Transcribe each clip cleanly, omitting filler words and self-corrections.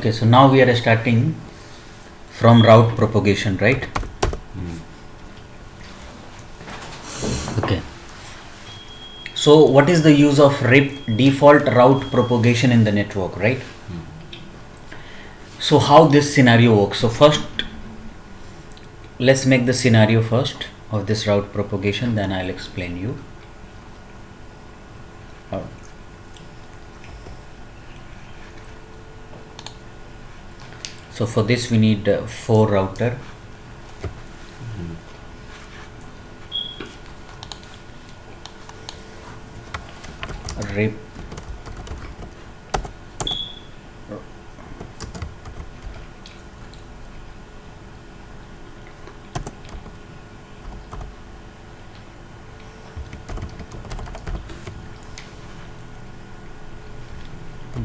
Okay, so now we are starting from route propagation, right? Okay. So what is the use of RIP, default route propagation, in the network, right? So how this scenario works? So first, let's make the scenario first of this route propagation, then I'll explain you. So for this we need 4 router. RIP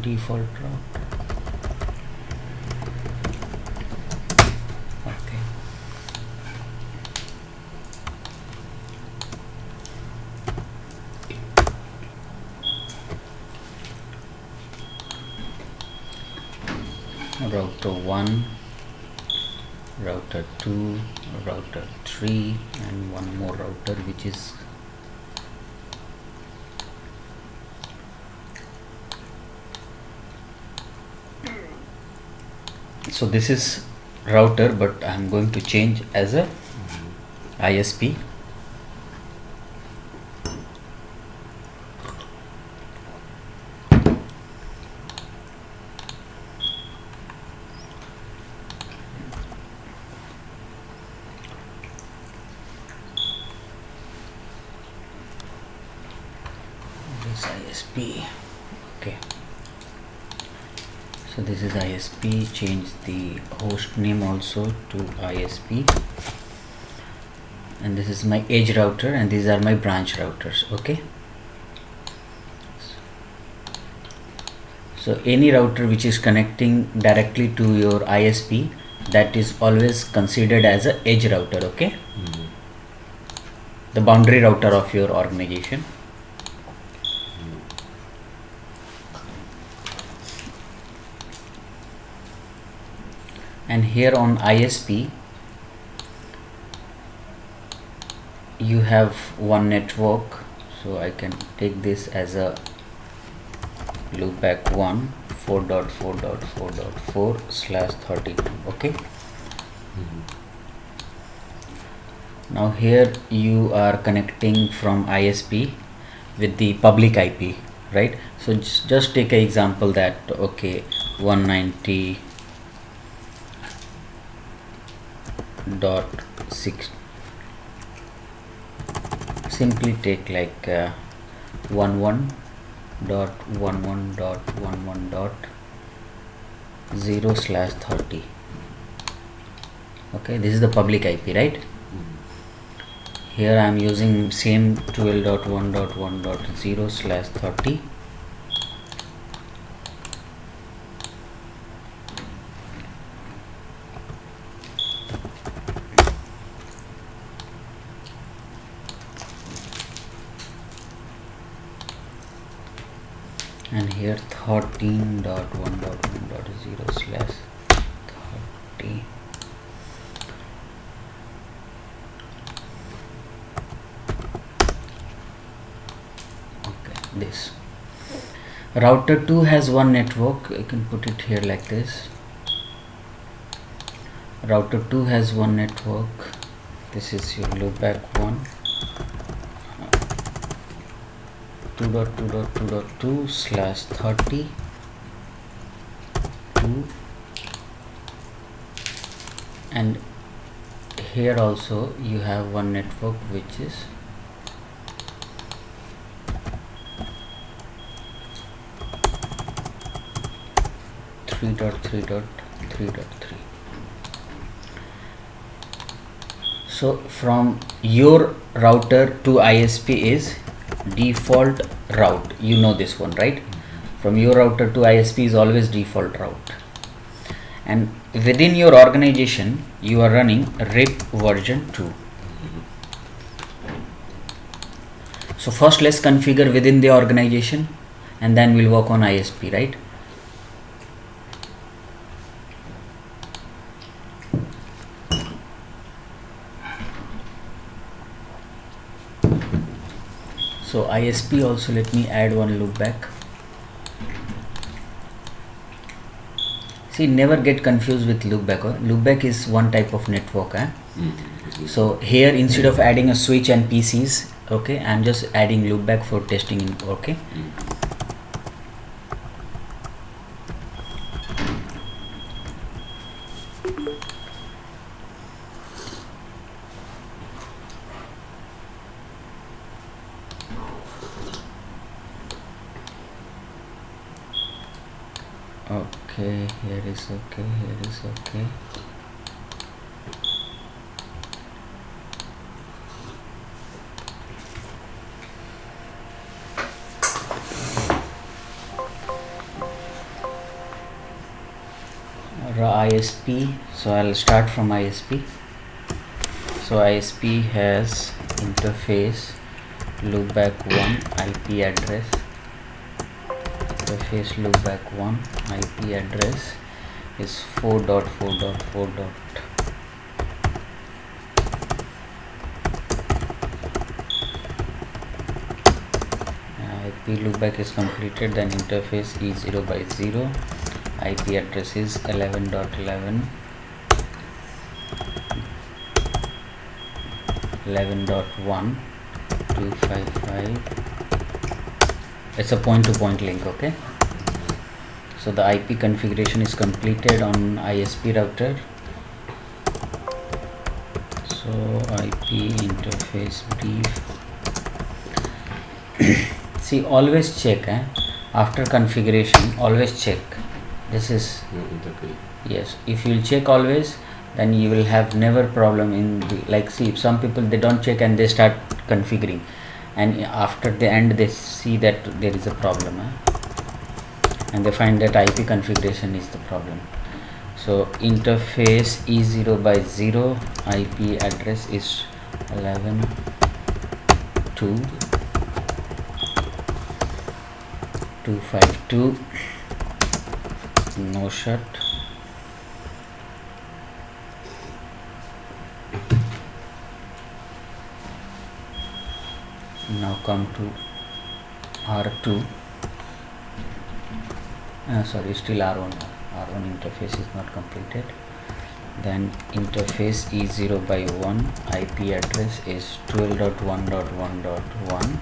default route. Okay. Router 1, router 2, router 3, and one more router which is so this is router, but I'm going to change as a ISP. This ISP. Okay. So this is ISP. Change the host name also to ISP. And this is my edge router, and these are my branch routers. Okay. So any router which is connecting directly to your ISP, that is always considered as a edge router. Okay. The boundary router of your organization. And here on ISP you have one network, so I can take this as a loopback 1 4.4.4.4/32. okay. Now here you are connecting from ISP with the public IP, right? So just take an example that, okay, 190.6, simply take like 11.11.11.0/30. okay, this is the public IP, right? Here I am using same 12.1.1.0/30. and here 13.1.1.0/30. This router 2 has one network. I can put it here like this. Router 2 has one network. This is your loopback 1, 2.2.2.2/30 2, and here also you have one network which is 3.3.3.3. So from your router to ISP is default route. You know this one, right? From your router to ISP is always default route. And within your organization you are running RIP version 2. So first let's configure within the organization, and then we'll work on ISP, right? So ISP also, let me add one loopback. See, never get confused with loopback. Loopback is one type of network. So here, instead of adding a switch and PCs, okay, I'm just adding loopback for testing. Okay. Okay, here is okay, here is okay. ISP, so I'll start from ISP. So ISP has interface loopback 1 IP address. Interface loopback 1 IP address is 4.4.4. IP loopback is completed, then interface E0 by 0. IP address is 11.11 11.1 255. It's a point-to-point link. Okay, so the IP configuration is completed on ISP router. So IP interface brief. See, always check after configuration, always check. This is yes, if you'll check always, then you will have never problem in the, like, see, some people, they don't check and they start configuring, and after the end they see that there is a problem, and they find that IP configuration is the problem. So interface E0 by 0, IP address is 11.2.252. No shut. Now come to R2. Sorry, still R1. R1 interface is not completed. Then interface E0 by 1, IP address is 12.1.1.1.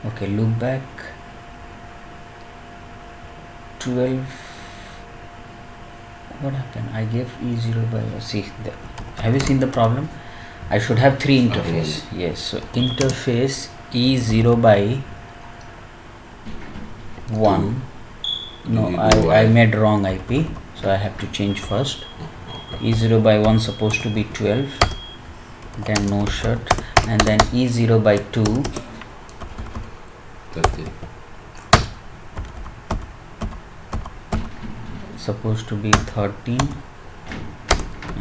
Okay, loopback 12. What happened? I gave E0 by, see, have you seen the problem? I should have 3 interface. Yes, so interface E0 by 1. No, I made wrong IP, so I have to change first. E0 by 1 supposed to be 12, then no shut, and then E0 by 2 13. Supposed to be 13,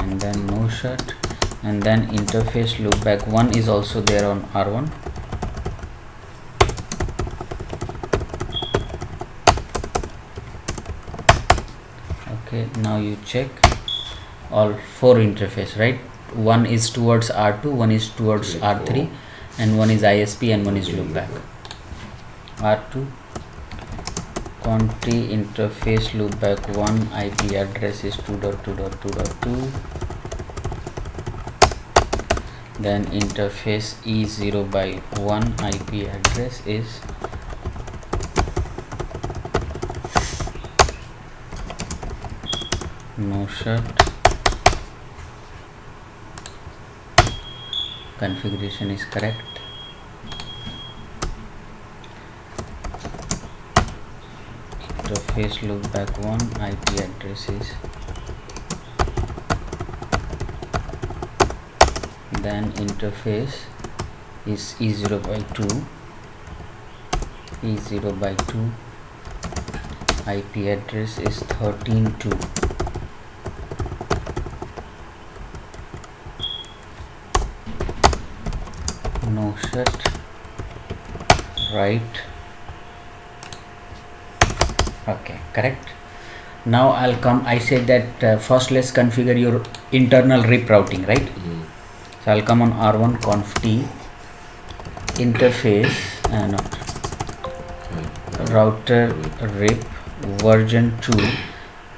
and then no shut, and then interface loopback 1 is also there on R1. Okay, now you check all 4 interface, right? One is towards R2, one is towards R3, and one is ISP, and one is loopback. R2 conti interface loopback 1, IP address is 2.2.2.2. Then interface E0 by 1, IP address is no shut. Configuration is correct. Interface loopback 1, IP address is, then interface is E0 by 2, E0 by 2, IP address is 13.2. No set right. Okay, correct. Now I'll come. I said that first let's configure your internal RIP routing, right? So I'll come on R1 conf t interface and router RIP version 2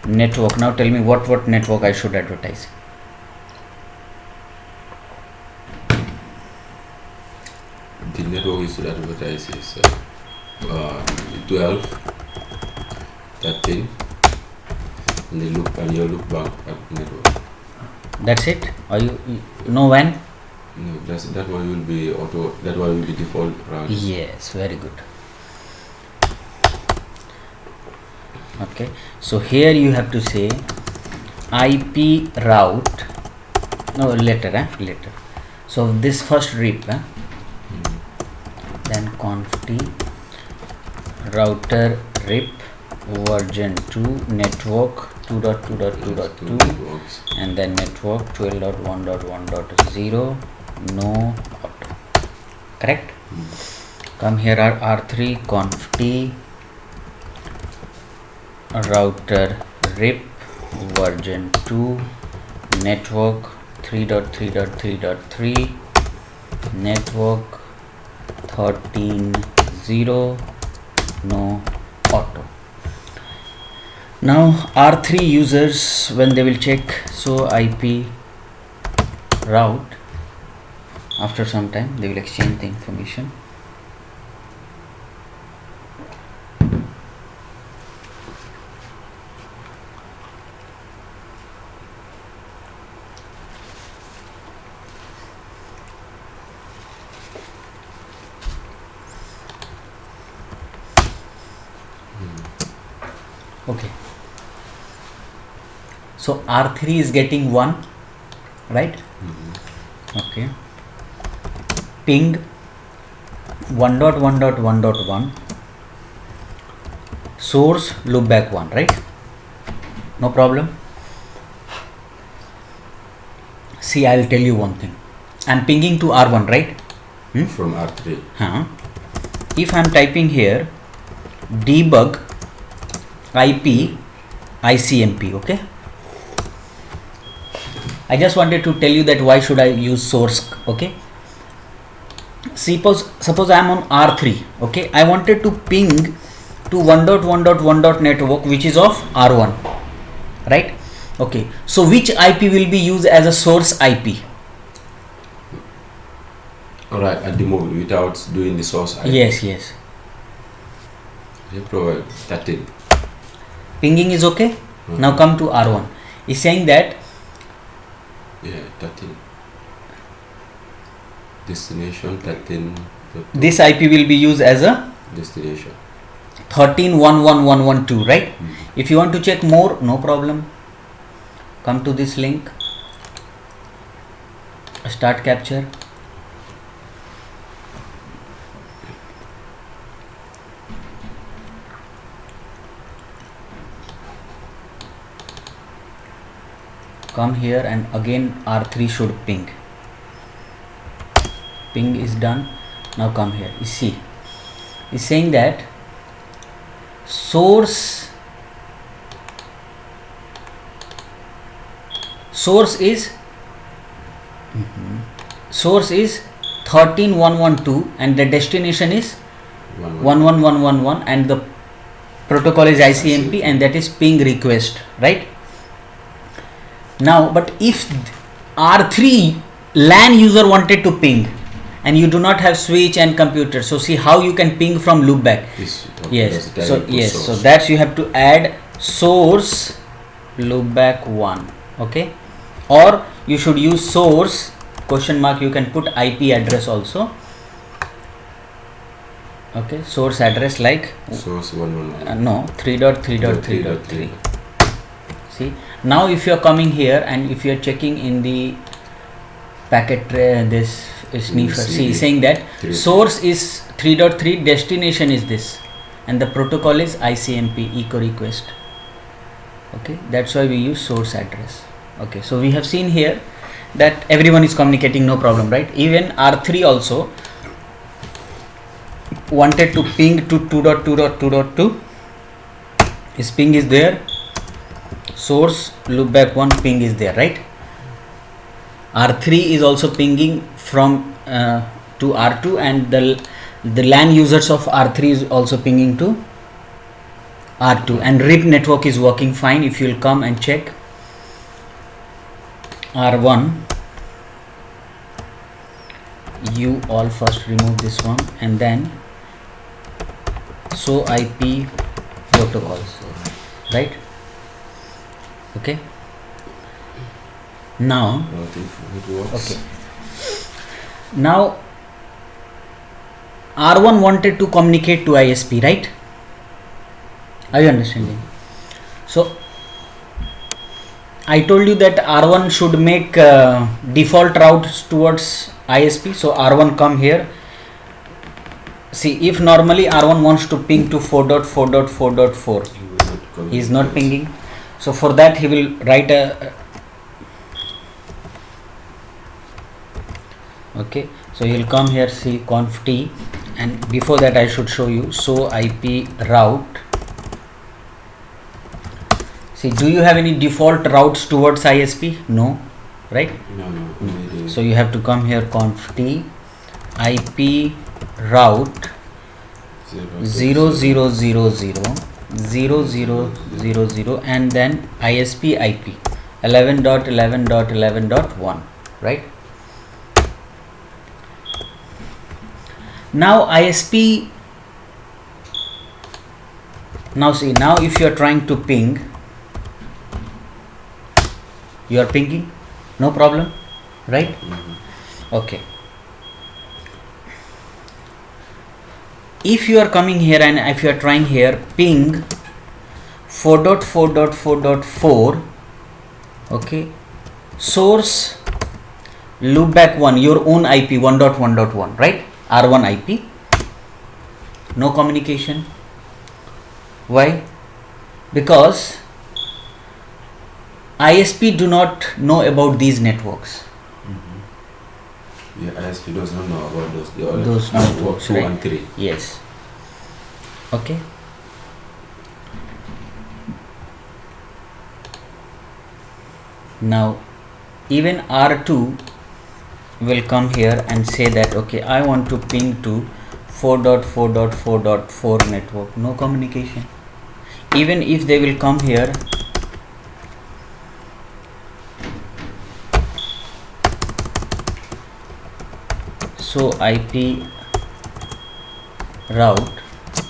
network. Now tell me what network I should advertise. The network you should advertise is 12, 13, and the loop and your loop back at network. That's it? Or you know when? No, that one will be auto. That one will be default routing. Yes, very good. Okay, so here you have to say IP route. No, later. So this first RIP, then conf t router RIP version 2 network 2.2.2.2 and then network 12.1.1.0 no auto. Correct? Come here R3 conf t router RIP version 2 network 3.3.3.3 network 13.0 no auto. Now R3 users, when they will check so IP route, after some time they will exchange the information. Okay, so R3 is getting 1, right? Okay, ping 1.1.1.1 source loopback 1, right? No problem. See, I'll tell you one thing. I'm pinging to R1, right? From R3. If I'm typing here debug IP ICMP, okay, I just wanted to tell you that why should I use source. Okay, suppose I am on R3, okay, I wanted to ping to 1.1.1. network which is of R1, right? Okay, so which IP will be used as a source IP? Alright, at the moment without doing the source IP. Yes. You provide 13. Pinging is okay. Now come to R1. Is saying that 13. Destination 13. This IP will be used as a destination 13.1.1.1.2, right? If you want to check more, no problem. Come to this link. Start capture. Come here and again R3 should ping. Ping is done. Now come here. You see, it's saying that source is 13.1.1.2 and the destination is 1.1.1.1.1 and the protocol is ICMP and that is ping request, right? Now, but if R3 LAN user wanted to ping and you do not have switch and computer, so see how you can ping from loopback. Yes, so that's you have to add source loopback 1, okay, or you should use source question mark, you can put IP address also, okay, source address like source 111 no 3.3.3.3. See, now if you are coming here and if you are checking in the packet tray, this is sniffer, see saying that source is 3.3, destination is this and the protocol is ICMP, echo request. Okay, that's why we use source address. Okay, so we have seen here that everyone is communicating, no problem, right? Even R3 also wanted to ping to 2.2.2.2. His ping is there, source loopback 1 ping is there, right? R3 is also pinging from to R2, and the LAN users of R3 is also pinging to R2, and RIP network is working fine. If you will come and check R1, you all first remove this one and then show IP protocols, right? Okay, now It works. okay, now R1 wanted to communicate to ISP, right? Are you understanding? So I told you that R1 should make default routes towards ISP. So R1 come here. See, if normally R1 wants to ping to 4.4.4.4, he is not pinging. So for that he will write a okay. So he will come here, see conf t, and before that I should show you show IP route. See, do you have any default routes towards ISP? No, right? No. So you have to come here conf t IP route 0.0.0.0.0.0.0 and then ISP IP 11.11.11.1, right? Now ISP, now see, now if you are trying to ping, you are pinging, no problem, right? Okay. If you are coming here and if you are trying here ping 4.4.4.4, okay, source loopback 1, your own IP 1.1.1, right? R1 IP, no communication. Why? Because ISP do not know about these networks. Yeah, ISP does not know about Those networks, 2 right? and 3. Yes. Okay. Now even R2 will come here and say that okay, I want to ping to 4.4.4.4 network, no communication. Even if they will come here, so IP route,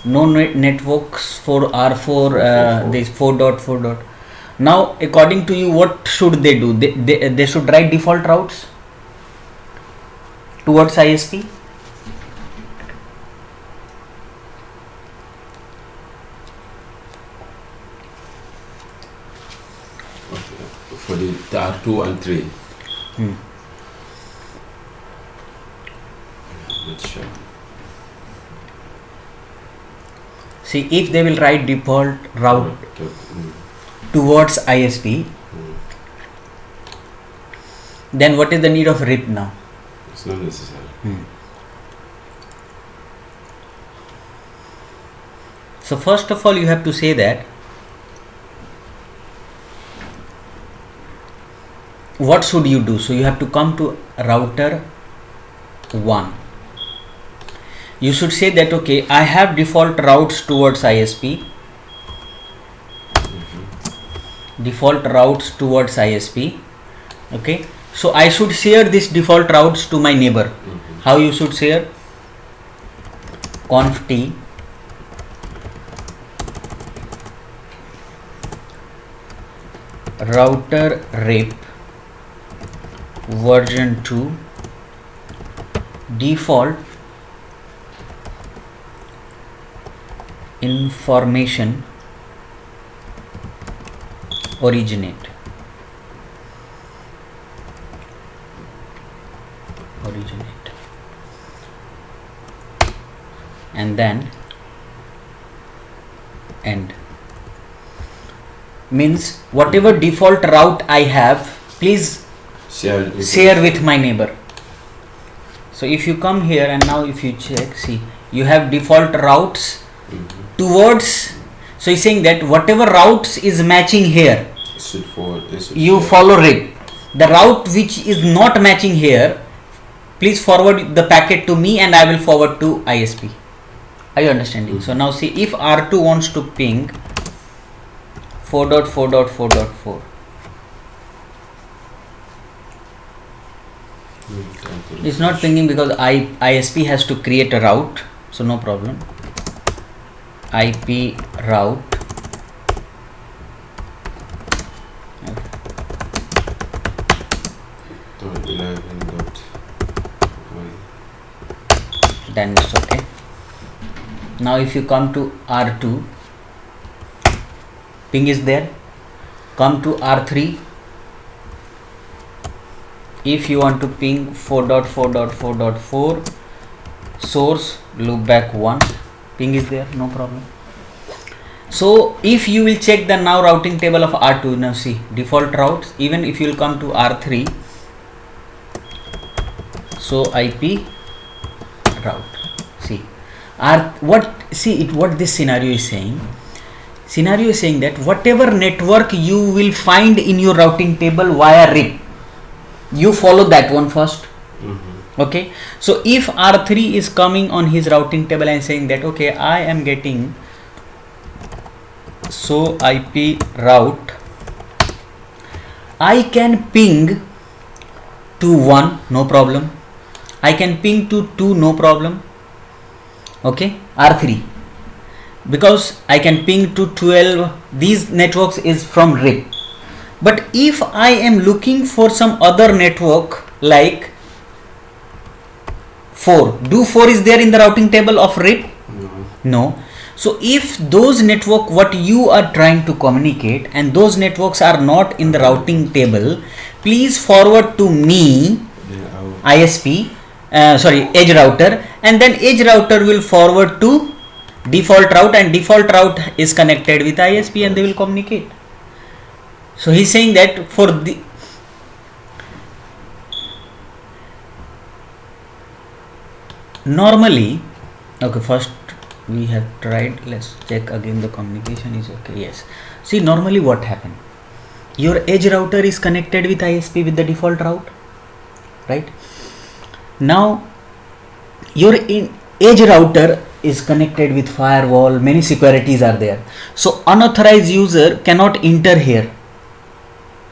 no networks for R4, this 4.4. Now according to you, what should they do? They should write default routes towards ISP. For the R2 and 3. Not sure. See, if they will write default route towards ISP, then what is the need of RIP now? It's not necessary. So first of all, you have to say that what should you do? So you have to come to router 1. You should say that okay, I have default routes towards ISP. Default routes towards ISP. Okay. So I should share this default routes to my neighbor. How you should share? Conf t router RIP version 2 default information originate. And then end. Means whatever default route I have, please share with my neighbor. So if you come here and now if you check, see, you have default routes towards. So he's saying that whatever routes is matching here, you follow RIP. The route which is not matching here, please forward the packet to me and I will forward to ISP. Are you understanding? So now see, if R2 wants to ping 4.4.4.4, it's not pinging because ISP has to create a route, so no problem. IP route then it's okay. Now if you come to R2, ping is there. Come to R3. If you want to ping 4.4.4.4 source loopback 1, ping is there, no problem. So if you will check the now routing table of R2, now see default routes. Even if you will come to R3, so IP route, see what this scenario is saying. Scenario is saying that whatever network you will find in your routing table via RIP, you follow that one first. Okay, so if R3 is coming on his routing table and saying that okay, I am getting so IP route, I can ping to 1, no problem. I can ping to 2, no problem. Okay, R3, because I can ping to 12. These networks is from RIP. But if I am looking for some other network like 4, do 4 is there in the routing table of RIP? No. So if those network what you are trying to communicate and those networks are not in the routing table, please forward to me ISP, edge router, and then edge router will forward to default route, and default route is connected with ISP and they will communicate. So he's saying that for the normally, okay, first we have tried, let's check again the communication is okay. Yes, see, normally what happened, your edge router is connected with ISP with the default route, right? Now your edge router is connected with firewall, many securities are there, so unauthorized user cannot enter here,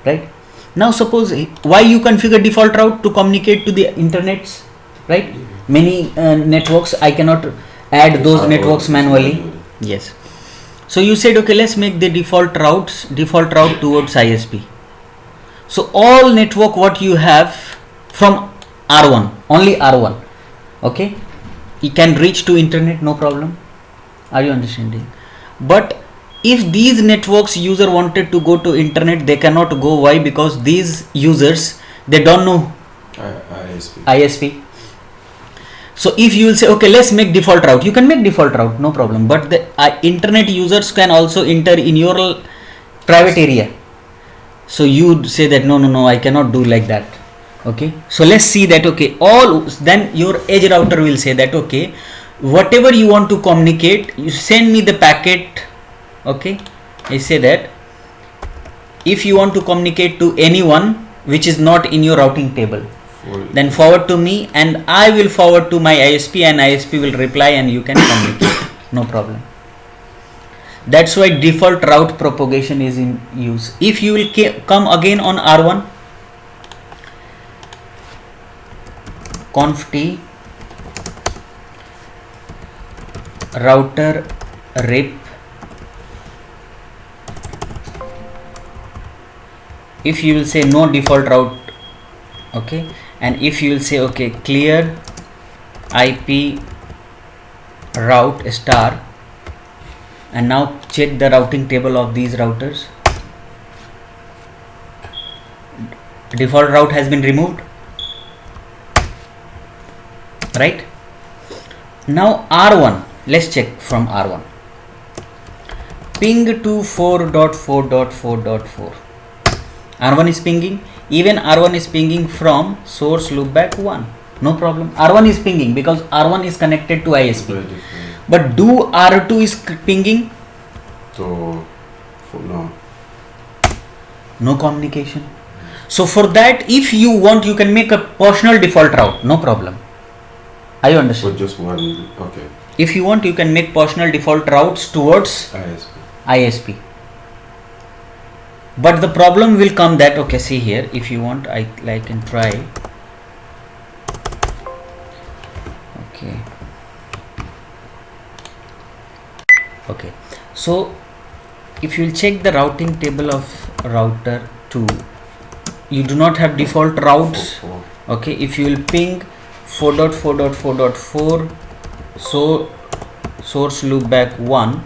right? Now suppose why you configure default route to communicate to the internets, right? Many networks, I cannot add those networks manually. Yes, so you said okay, let's make the default route towards ISP. So all network what you have from R1, only R1, okay, you can reach to internet, no problem. Are you understanding? But if these networks user wanted to go to internet, they cannot go. Why? Because these users, they don't know ISP. So if you will say okay, let's make default route, you can make default route, no problem, but the internet users can also enter in your private area. So you say that no, I cannot do like that. Okay, so let's see that okay, then your edge router will say that okay, whatever you want to communicate, you send me the packet. Okay, I say that if you want to communicate to anyone which is not in your routing table, then forward to me and I will forward to my ISP and ISP will reply and you can communicate, no problem. That's why default route propagation is in use. If you will come again on R1, conf t router RIP, if you will say no default route, okay, and if you will say okay, clear IP route star, and now check the routing table of these routers, default route has been removed, right? Now R1, let's check from R1. ping to 4.4.4.4. R1 is pinging. Even R1 is pinging from source loopback 1. No problem. R1 is pinging because R1 is connected to ISP. But do R2 is pinging? So, no. No communication. So for that, if you want, you can make a personal default route. No problem. I understand. For just one, okay. If you want, you can make personal default routes towards ISP. But the problem will come that, okay, see here, if you want, I can try. Okay. Okay. So if you will check the routing table of router 2, you do not have default routes. Okay. If you will ping 4.4.4.4, so source loopback 1,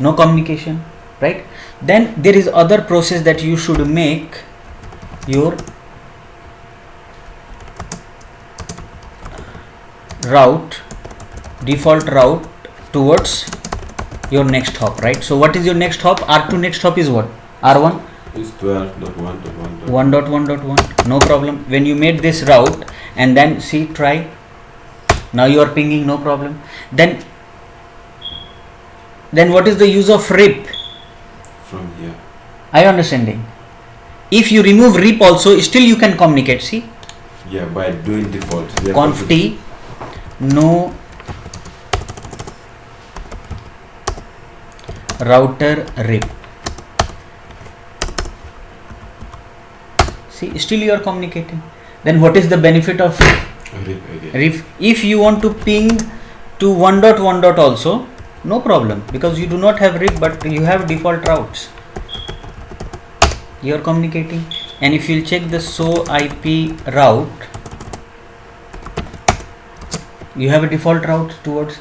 no communication, right? Then there is other process that you should make your route, default route towards your next hop, right? So what is your next hop? R2 next hop is what? R1 is 12.1.1. 1.1.1. No problem. When you made this route and then see, try, now you are pinging, no problem. Then what is the use of RIP? From here. I understanding. If you remove RIP also, still you can communicate. See? Yeah, by doing default. Conf t no router RIP. See, still you are communicating. Then what is the benefit of RIP? If you want to ping to 1.1. also, no problem, because you do not have RIP, but you have default routes. You are communicating. And if you check the so IP route, you have a default route towards,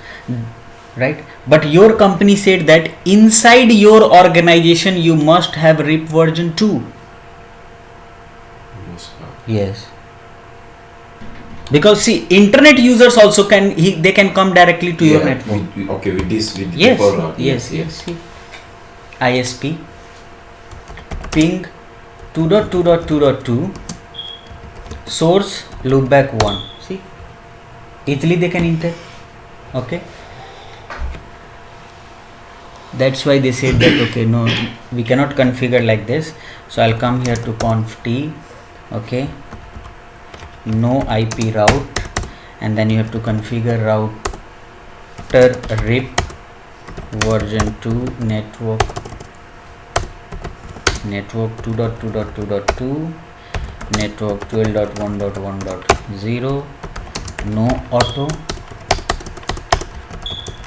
right? But your company said that inside your organization you must have RIP version 2. Yes. Because see, internet users also they can come directly to your network. Okay, with yes, default route. Yes. See, ISP ping 2.2.2.2 source loopback 1. See, easily they can enter. Okay. That's why they said that, okay, no, we cannot configure like this. So I'll come here to conf t, okay, no IP route, and then you have to configure router RIP version 2 network 2.2.2.2 network 12.1.1.0 no auto,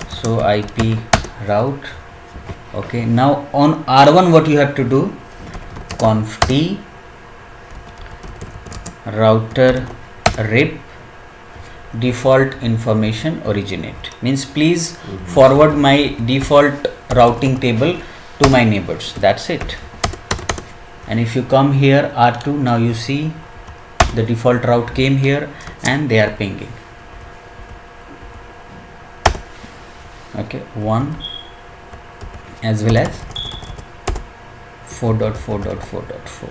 so IP route. Okay, now on R1 what you have to do, conf t router RIP default information originate, means please forward my default routing table to my neighbors. That's it. And if you come here R2, now you see the default route came here and they are pinging. Okay, 1 as well as 4.4.4.4.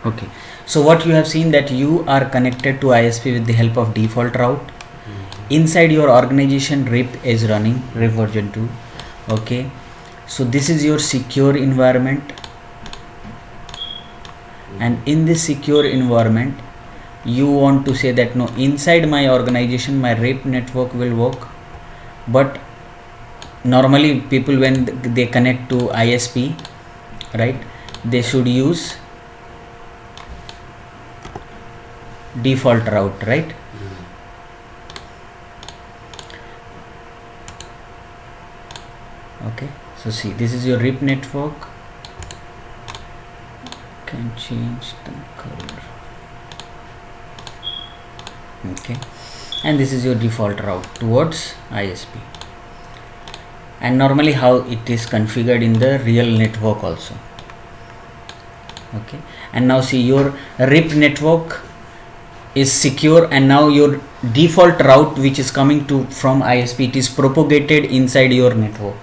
Okay, so what you have seen that you are connected to ISP with the help of default route. Inside your organization RIP is running, RIP version 2. Okay, so this is your secure environment, and in this secure environment you want to say that no, inside my organization my RIP network will work. But normally people, when they connect to ISP, right, they should use default route, right? Okay, so see, this is your RIP network. Can change the color. Okay, and this is your default route towards ISP. And normally how it is configured in the real network also. Okay, and now see, your RIP network is secure, and now your default route which is coming to from ISP, it is propagated inside your network,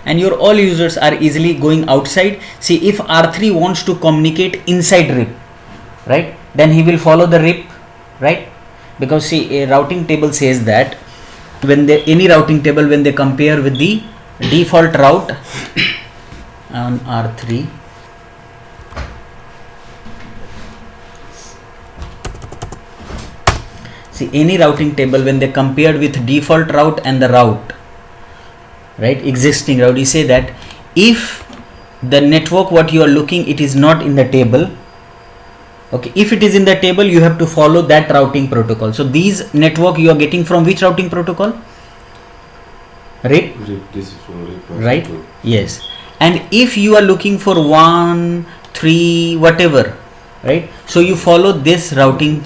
and your all users are easily going outside. See, if R3 wants to communicate inside RIP, right, then he will follow the RIP, right? Because see, a routing table says that when any routing table, when they compare with the default route on R3, see, any routing table, when they compared with default route and the route, right, existing route, you say that if the network what you are looking, it is not in the table, okay, if it is in the table, you have to follow that routing protocol. So these network you are getting from which routing protocol? RIP, This is from RIP, right? Yes. And if you are looking for 1, 3, whatever, right, so you follow this routing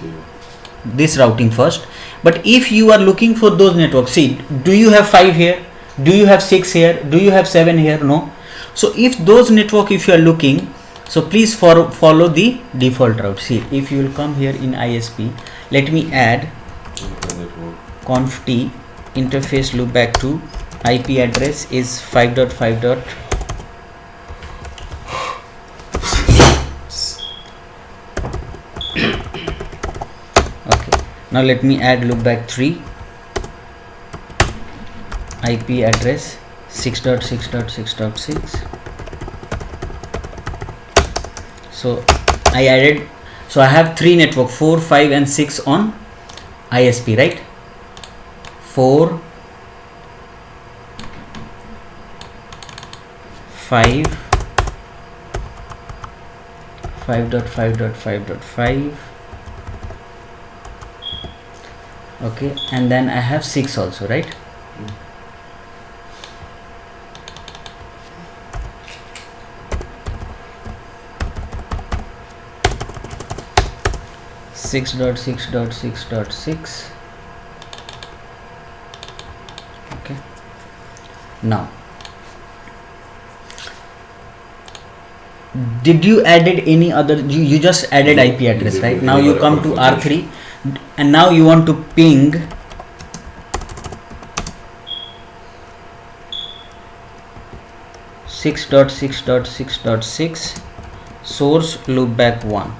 first. But if you are looking for those networks, see, do you have 5 here, do you have 6 here, do you have 7 here? No. So if those network, if you are looking, so please follow the default route. See, if you will come here in ISP, let me add conf t interface loopback to IP address is 5.5. Okay, now let me add loopback 3 IP address 6.6.6.6. so I added, so I have 3 network, 4, 5 and 6 on ISP, right? 4, 5, 5.5.5.5, okay, and then I have 6 also, right? Six dot six dot six dot six. Okay. Now, did you added any other? You just added IP address, right? Now you come to R3, and now you want to ping six dot six dot six dot six source loopback 1.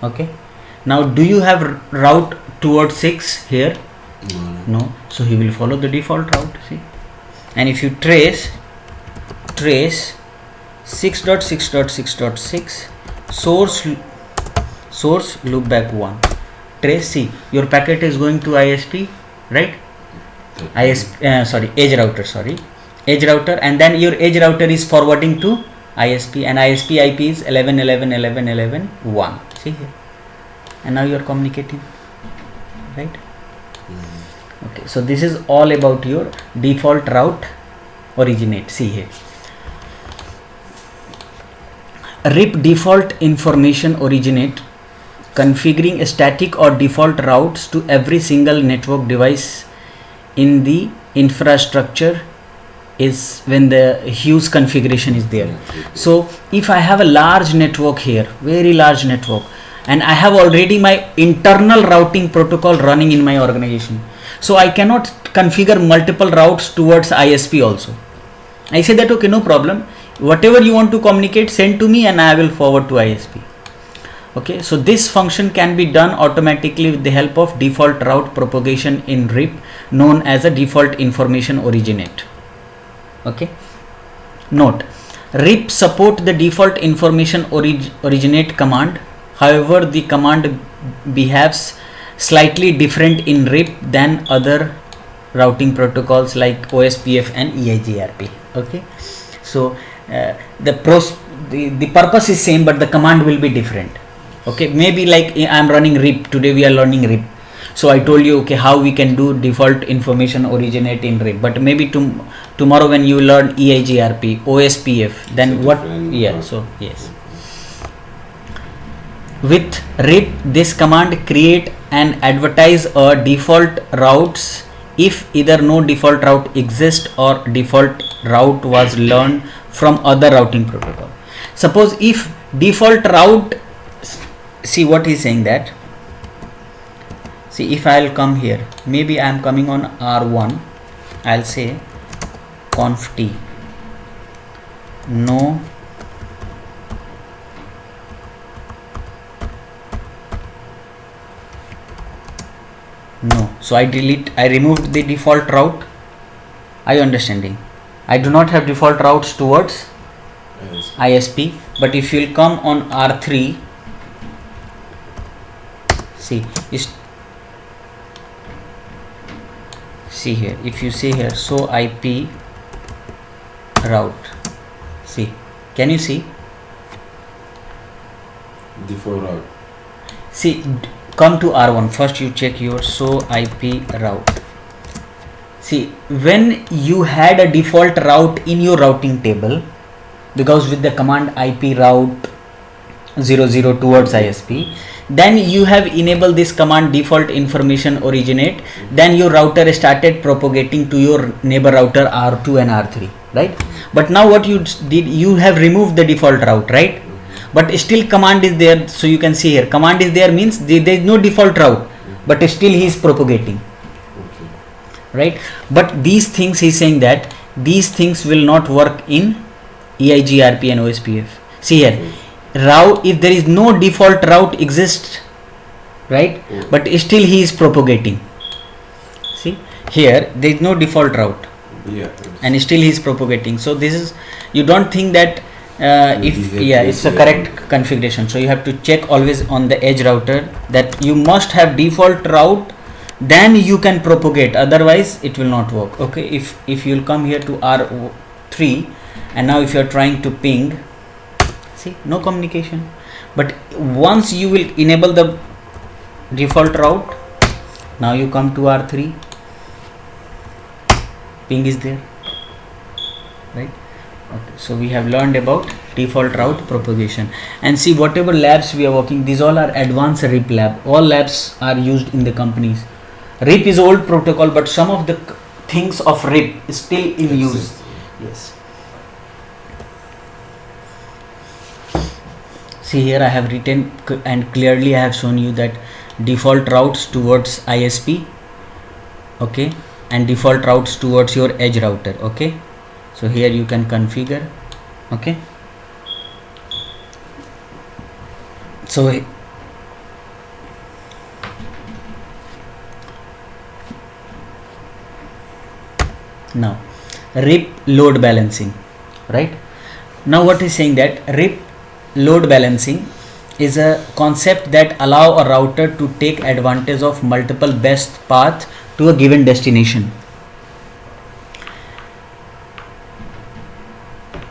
Okay. Now, do you have route towards 6 here? No. So he will follow the default route. See, and if you trace 6.6.6.6 source loopback 1. Trace. See, your packet is going to ISP, right? Edge router, and then your edge router is forwarding to ISP, and ISP IP is 11.11.11.11.1. See here. And now you are communicating, right? Okay, so this is all about your default route originate. See here, RIP default information originate, configuring a static or default routes to every single network device in the infrastructure is when the huge configuration is there. So if I have a large network here, very large network, and I have already my internal routing protocol running in my organization, so I cannot configure multiple routes towards ISP also. I say that, okay, no problem, whatever you want to communicate, send to me and I will forward to ISP. Okay, so this function can be done automatically with the help of default route propagation in RIP, known as a default information originate. Okay, note, RIP support the default information originate command. However, the command behaves slightly different in RIP than other routing protocols like OSPF and EIGRP. Okay, so the purpose is same, but the command will be different. Okay, maybe like I am running RIP today, we are learning RIP, so I told you, okay, how we can do default information originate in RIP, but maybe tomorrow when you learn EIGRP, OSPF, then So what? different, Yeah, so yes. With RIP, this command create and advertise a default routes if either no default route exists or default route was learned from other routing protocol. Suppose if default route, see what he's saying, that See, if I'll come here, maybe I'm coming on R1, I'll say conf t no so I removed the default route. Are you understanding? I do not have default routes towards ISP, but if you'll come on R3, see here, if you see here, so IP route, see, can you see default route? See, come to R1 first, you check your so IP route. See, when you had a default route in your routing table, because with the command IP route 00 towards ISP, then you have enabled this command default information originate, then your router started propagating to your neighbor router R2 and R3, right? But now what you did, you have removed the default route, right? But still command is there, so you can see here command is there means there is no default route, but still he is propagating, right? But these things, he's saying that these things will not work in EIGRP and OSPF. See here, route, if there is no default route exists, right, but still he is propagating. See here, there is no default route, and still he is propagating. So this is, you don't think that it's a correct configuration. So you have to check always on the edge router that you must have default route, then you can propagate, otherwise it will not work. Okay, if you'll come here to R3, and now if you are trying to ping, see, no communication. But once you will enable the default route, now you come to R3, ping is there, right? Okay, so we have learned about default route propagation. And see, whatever labs we are working, these all are advanced RIP lab. All labs are used in the companies. RIP is old protocol, but some of the things of RIP is still in use. Yes. See here, I have written and clearly I have shown you that default routes towards ISP, okay, and default routes towards your edge router, okay. So here you can configure, okay. So now RIP load balancing, right? Now what is saying that RIP load balancing is a concept that allow a router to take advantage of multiple best paths to a given destination.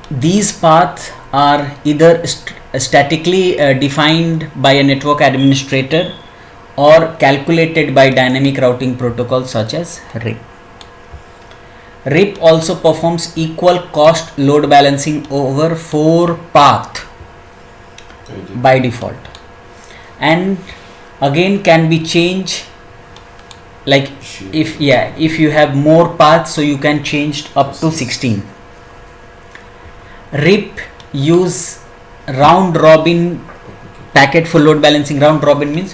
These paths are either statically defined by a network administrator or calculated by dynamic routing protocols such as RIP. RIP also performs equal cost load balancing over 4 paths by default, and again can be changed, like if you have more paths, so you can change up to 16. RIP use round robin packet for load balancing. Round robin means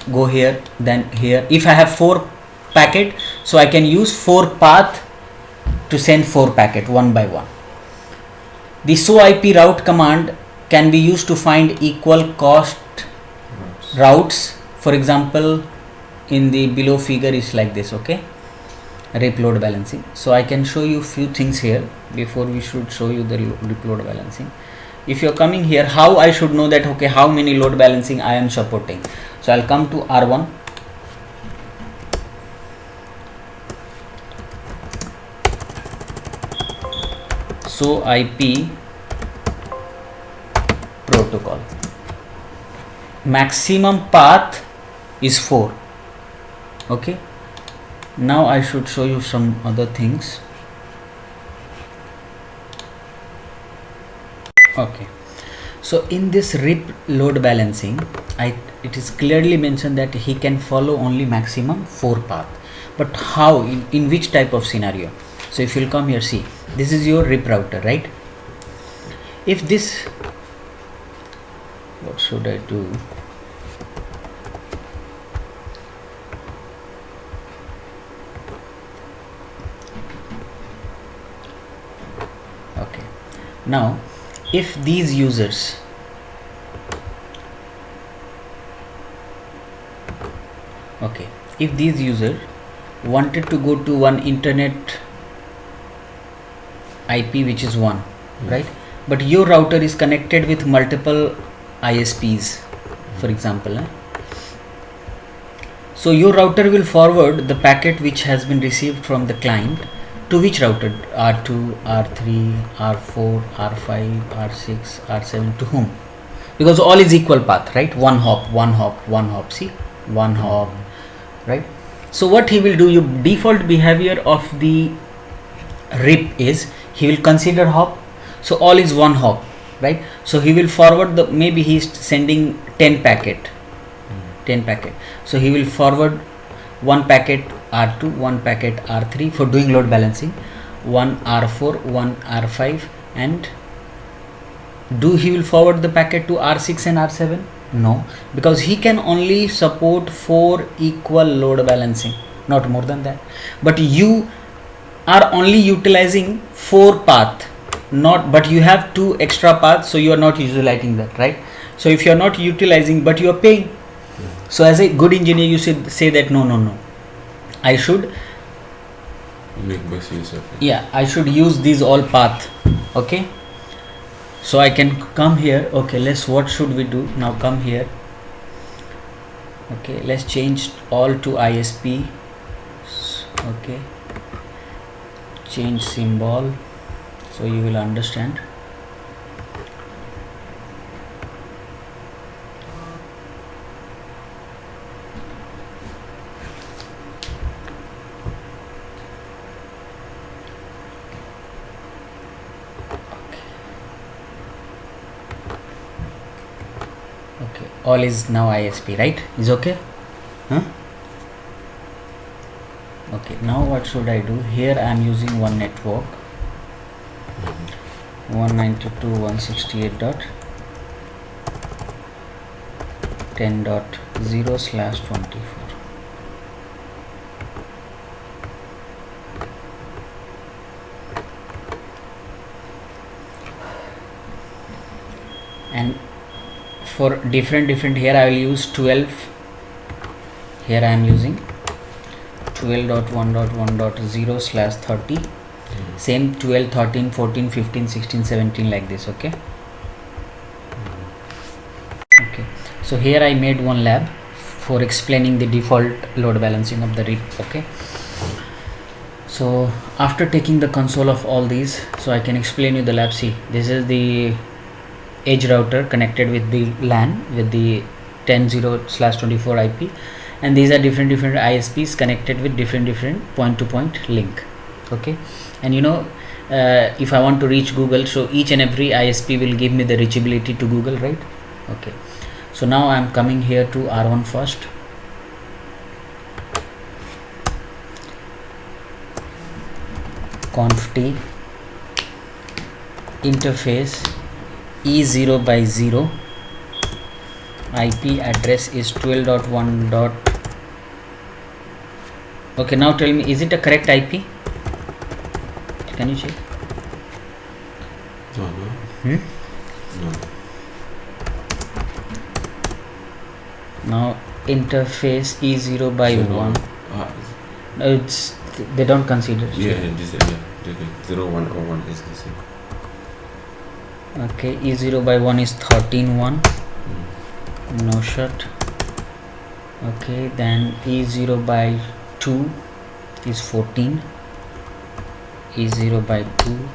go here, then here. If I have 4 packet, so I can use 4 path to send 4 packet one by one. The so IP route command can be used to find equal cost routes. For example, in the below figure is like this, okay, RIP load balancing. So I can show you few things here before we should show you the RIP load balancing. If you are coming here, how I should know that, okay, how many load balancing I am supporting. So I'll come to R1, so IP protocol, maximum path is 4, okay. Now I should show you some other things. Okay, so in this RIP load balancing, it is clearly mentioned that he can follow only maximum 4 path. But how, in which type of scenario? So if you'll come here, see, this is your RIP router, right? If this, what should I do? Now if these users if these users wanted to go to one internet IP which is one, right, but your router is connected with multiple ISPs, for example, so your router will forward the packet which has been received from the client to which router? R2, R3, R4, R5, R6, R7, to whom? Because all is equal path, right? One hop, see, one hop, right? So what he will do, your default behavior of the RIP is he will consider hop, so all is one hop, right? So he will forward the, maybe he is sending 10 packet, so he will forward one packet R2, one packet R3 for doing load balancing, one R4, one R5, and he will forward the packet to R6 and R7? No, because he can only support 4 equal load balancing, not more than that. But you are only utilizing 4 path, but you have 2 extra paths, so you are not utilizing that, right? So if you are not utilizing but you are paying, so as a good engineer you should say that no, I should make best use of it. Yeah, I should use these all path. Okay, so I can come here. Okay, what should we do now? Come here. Okay, let's change all to ISP. Okay, change symbol so you will understand. Okay, all is now ISP, right? Is okay? Okay, now what should I do? Here I am using one network, 192.168.10.0/24. And for different here I will use 12. Here I am using 12.1.1.0/30. Same 12, 13, 14, 15, 16, 17 like this. Okay. Okay. So here I made one lab for explaining the default load balancing of the RIP. Okay. So after taking the console of all these, so I can explain you the lab. See, this is the edge router connected with the LAN with the 10.0/24 IP, and these are different ISPs connected with different point-to-point link. Okay, and if I want to reach Google, so each and every ISP will give me the reachability to Google, right? Okay, so now I am coming here to R1 first. Conf T interface E0/0, IP address is 12.1. Okay, now tell me, is it a correct IP? Can you check? No. Now interface E0/1. No, it's they don't consider. Yeah, 0101 is the same. Okay, E0/1 is 13.1. No shut. Okay, then E0/2 is 14. E0/2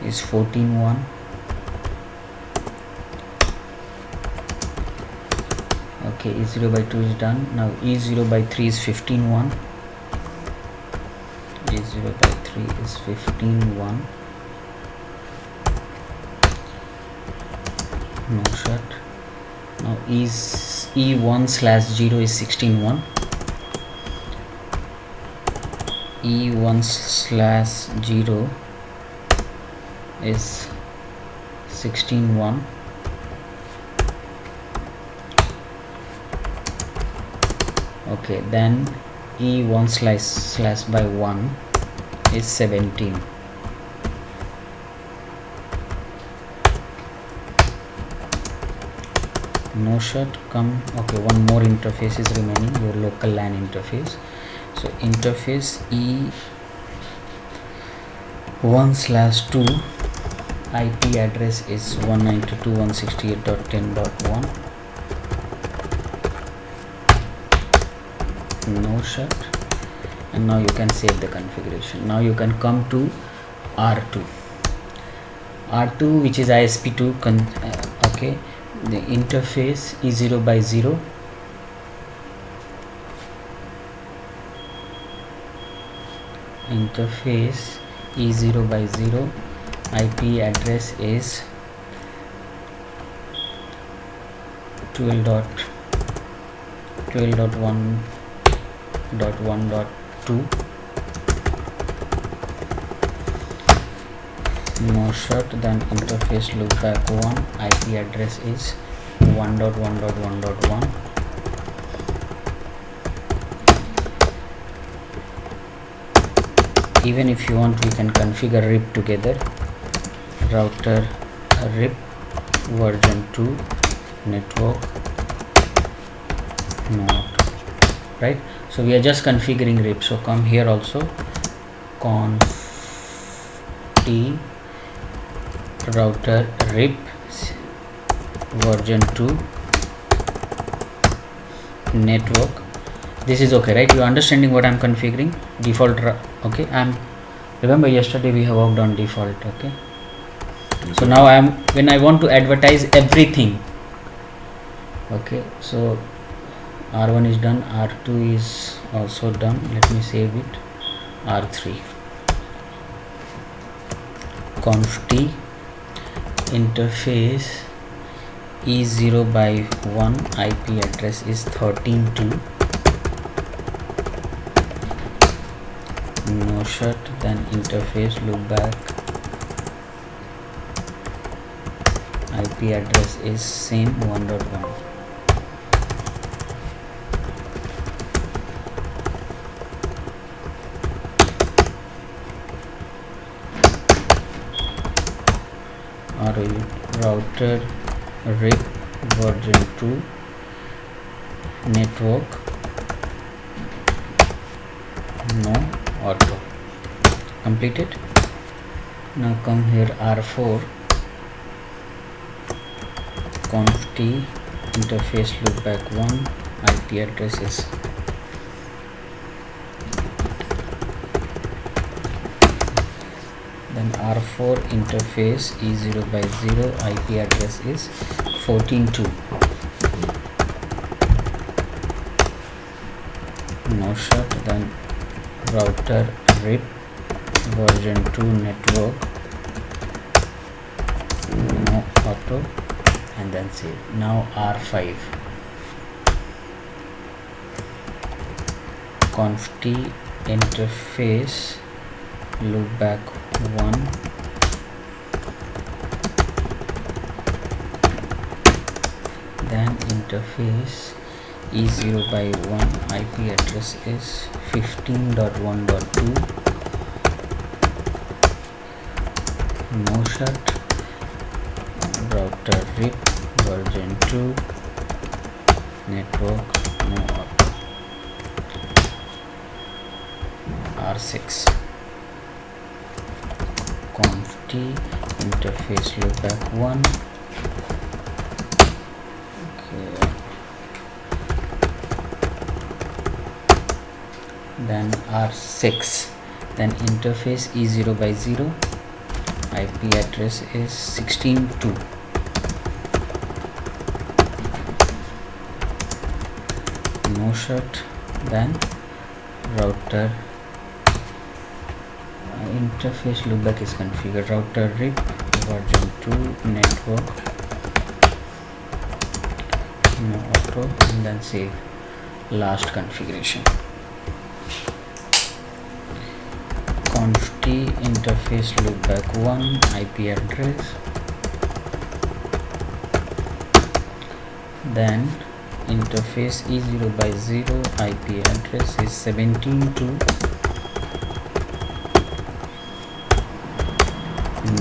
is 14.1. Okay, E0/2 is done. Now E0/3 is 15.1. E0/3 is 15.1. No shut. Now E1/0 is 16.1. E1/0 is 16.1. Okay, then E1/1 is 17. no shut. Come, okay, one more interface is remaining, your local LAN interface. So interface E1/2, IP address is 192.168.10.1. no shut, and now you can save the configuration. Now you can come to R2, which is ISP2. Okay, the interface E0/0, interface E0/0, IP address is 12.1.1.2. no shut. Then interface loopback 1, IP address is 1.1.1.1. even if you want, we can configure RIP together. Router RIP version 2, network not, right? So we are just configuring RIP. So come here also, conf t router RIP version 2 network. This is okay, right? You are understanding what I'm configuring? Default, okay. Remember yesterday we have worked on default, okay? So now when I want to advertise everything, okay, so R1 is done, R2 is also done. Let me save it. R3, conf t interface E0/1, IP address is 13.2. no shut. Then interface loopback, IP address is same 1.1. router RIP version 2 network no auto. Completed. Now come here, R4, conf t interface loopback 1, IP address is then R4 interface E0/0, IP address is 14.2. no shut. Then router RIP version 2 network no auto, and then save. Now R5, conf t interface loopback 1, then interface E0/1, IP address is 15.1.2. no shut. router RIP version 2 network no auto. R6, conf t interface loopback 1, okay. Then R6, then interface E0/0, IP address is 16.2. no shut. Then router interface loopback is configured. Router RIP version 2 network no auto, and then save. Last configuration, conf t interface loopback 1, IP address, then interface E0/0, IP address is 17.2.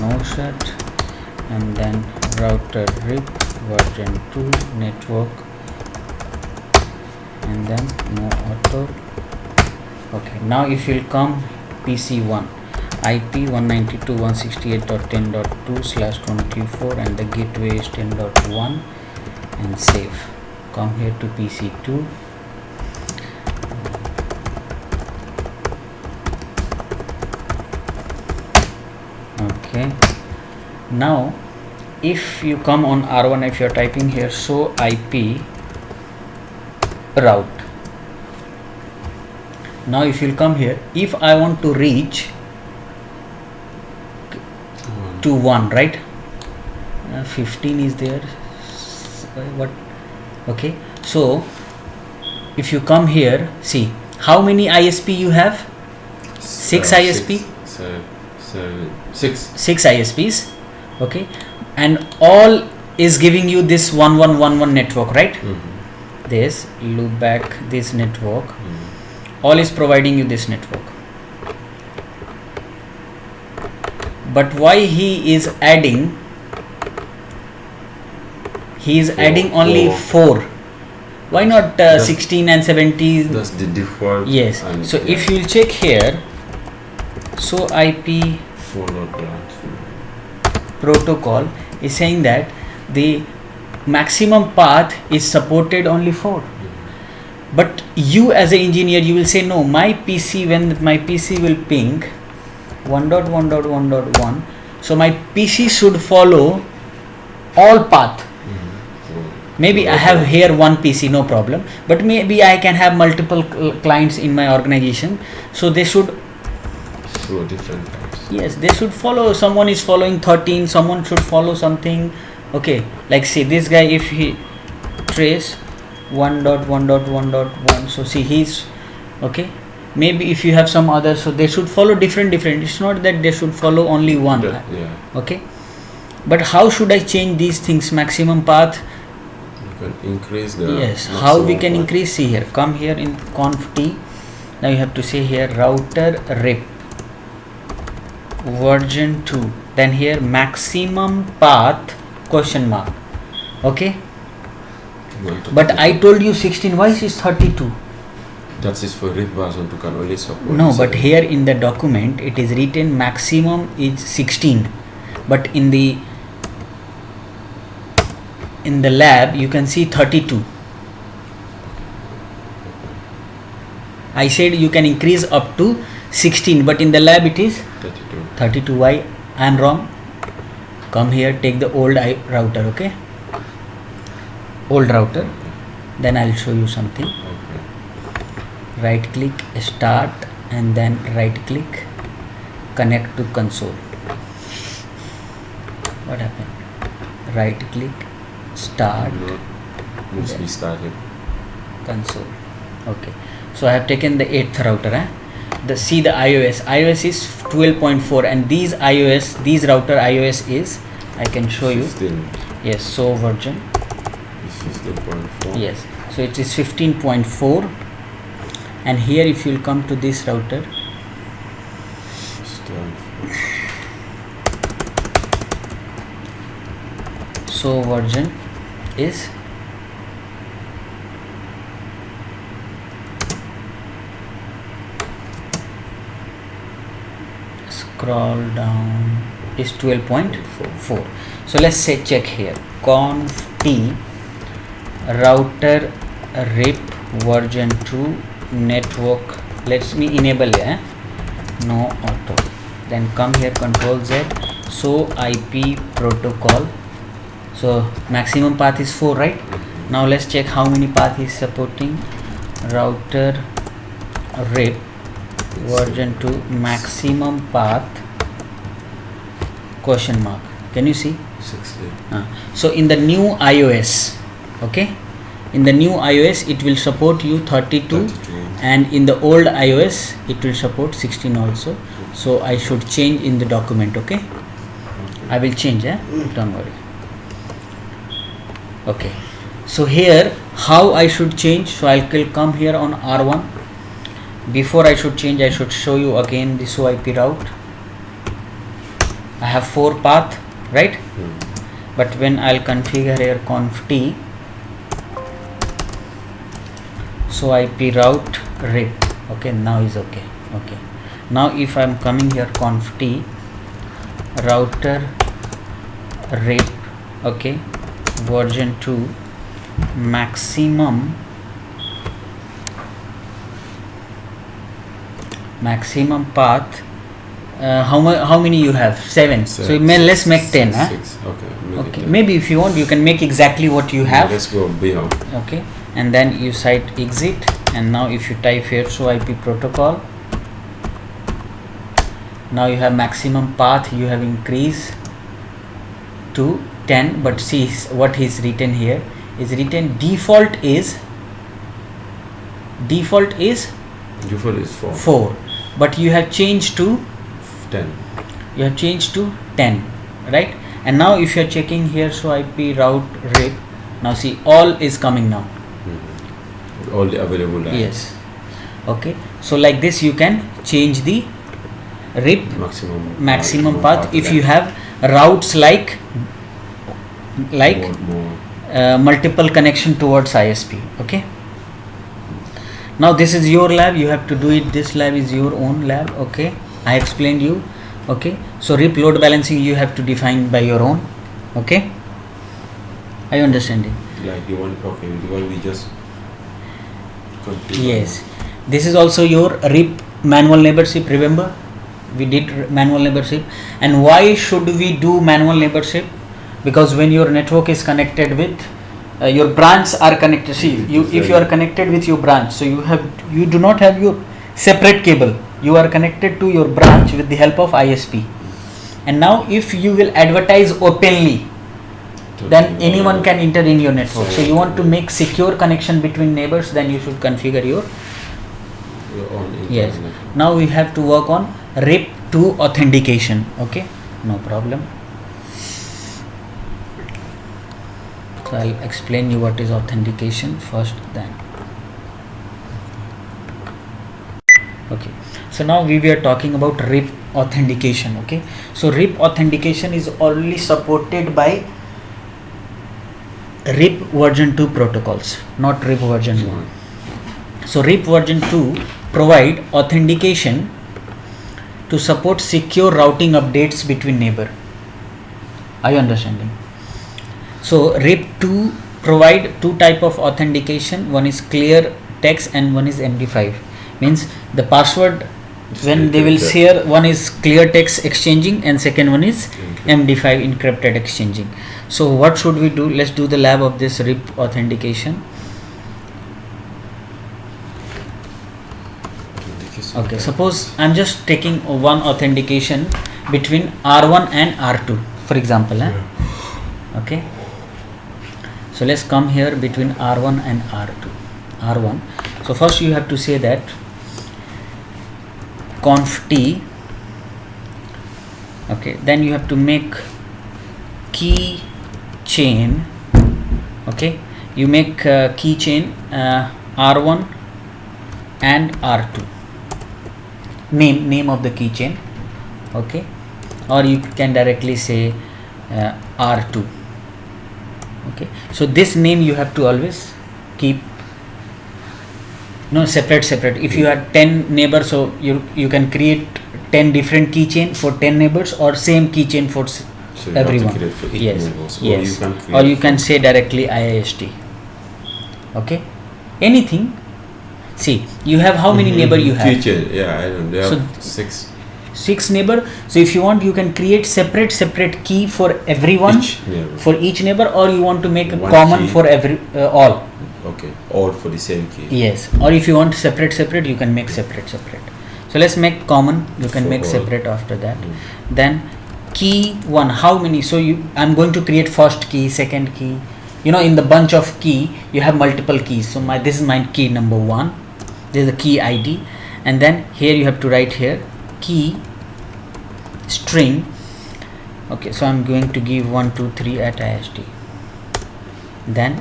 no shut, and then router RIP version 2 network, and then no auto. Okay, now if you'll come PC1 IP 192.168.10.2/24 and the gateway is 10.1 and save. Come here to PC2. Okay, now if you come on R1, if you're typing here show IP route, now if you'll come here, if I want to reach to 1, right, 15 is there, what, okay, so if you come here, see how many ISP you have, 6 ISP, 6 ISPs, okay, and all is giving you this 1111 network, right? This loop back, this network, all is providing you this network. But why he is adding? He is adding only 4. Why not 16 and 17? That's the default. Yes. So if you check here, so IP protocol is saying that the maximum path is supported only 4. But you as an engineer, you will say no, my PC, when my PC will ping 1.1.1.1, so my PC should follow all path. Maybe I have here one PC, no problem, but maybe I can have multiple clients in my organization, so they should show different types. Yes, they should follow. Someone is following 13, someone should follow something. Okay, like see this guy, if he trace 1.1.1.1, so see he's okay. Maybe if you have some other, so they should follow different. It's not that they should follow only one. Yeah. Okay, but how should I change these things? Maximum path. You can increase the. Yes. How we can increase? See here. Come here in conf t. Now you have to say here router rip version 2. Then here maximum path question mark. Okay. But I told you 16. Why is it 32? That is for RIP version 2 can only support. No, but here in the document it is written maximum is 16, but in the lab you can see 32. I said you can increase up to 16, but in the lab it is 32. Why I am wrong? Come here, take the old router, okay? Old router. Then I'll show you something. Right click start and then right click connect to console. What happened? Right click start, must be started console. Okay, so I have taken the 8th router. See the iOS is 12.4 and these router iOS is, I can show 15. you. Yes, so version is 15.4. yes, so it is 15.4. and here if you will come to this router, so version is scroll down, is 12.4. so let's say check here conf t router rip version 2 network. Let me enable no auto. Then come here control Z, so IP protocol. So maximum path is 4, right? Now let's check how many path is supporting. Router rip version 2 maximum path question mark. Can you see? 16. So in the new iOS, okay, in the new iOS it will support you 32. And in the old iOS it will support 16 also. So I should change in the document. Okay, I will change. Don't worry. Okay, so here how I should change. So I will come here on R1. Before I should change, I should show you again this IP route. I have 4 path, right? but when I'll configure here conf t, so IP route rip, okay, now is okay. Okay, now if I'm coming here conf t router rip, okay, version 2 maximum path, how many you have? 7. So let's make 10. 6. Okay, maybe if you want you can make exactly what you have. Let's go beyond. Okay, and then you cite exit, and now if you type here show IP protocol, now you have maximum path, you have increased to 10, but see what is written here is written default is 4, but you have changed to 10. You have changed to 10, right? And now if you are checking here so IP route rip, now see all is coming now. All the available lines. Yes. Okay, so like this you can change the rip maximum path if you have routes like more. Multiple connection towards ISP. Okay, now this is your lab, you have to do it. This lab is your own lab. Okay, I explained you. Okay, so rip load balancing you have to define by your own. Okay, are you understanding? Like the one we just configured. Yes, this is also your rip manual neighborship. Remember we did manual neighborship. And why should we do manual neighborship? Because when your network is connected with your branch are connected, see if you are connected with your branch, so you do not have your separate cable, you are connected to your branch with the help of ISP. And now if you will advertise openly, then anyone can enter in your network. So you want to make secure connection between neighbors, then you should configure your own. Yes. Now we have to work on RIP2 authentication. Okay, no problem. So I'll explain you what is authentication first, then. Okay, so now we were talking about RIP authentication. Okay, so RIP authentication is already supported by RIP version 2 protocols, not RIP version 1. So RIP version 2 provide authentication to support secure routing updates between neighbor. Are you understanding? So RIP 2 provide two type of authentication. One is clear text and one is MD5. Means the password when they will share, one is clear text exchanging and second one is MD5 encrypted exchanging. So what should we do? Let's do the lab of this RIP authentication. Okay, suppose I'm just taking one authentication between R1 and R2, for example. Okay, so let's come here between R1 and R1. So first you have to say that conf t. Okay, then you have to make key chain. Okay, you make key chain R1 and R2. Name of the keychain. Okay, or you can directly say R2. Okay, so this name you have to always keep separate. If you had 10 neighbors, so you can create 10 different keychain for 10 neighbors, or same keychain for everyone. For yes, neighbors, yes, or you can say directly IIST. Okay, anything. See, you have how many neighbor you have? Keychain, yeah, I don't know. They have six neighbor. So if you want, you can create separate key for everyone, for each neighbor, or you want to make a common for all. Okay, all for the same key. Yes, or if you want separate, you can make separate. So let's make common. You can make separate after that. Then key 1, how many? So I'm going to create first key, second key. In the bunch of key, you have multiple keys. So this is my key number 1. This is the key ID, and then here you have to write here key string. Okay, so I'm going to give 1 2 3 at IST. Then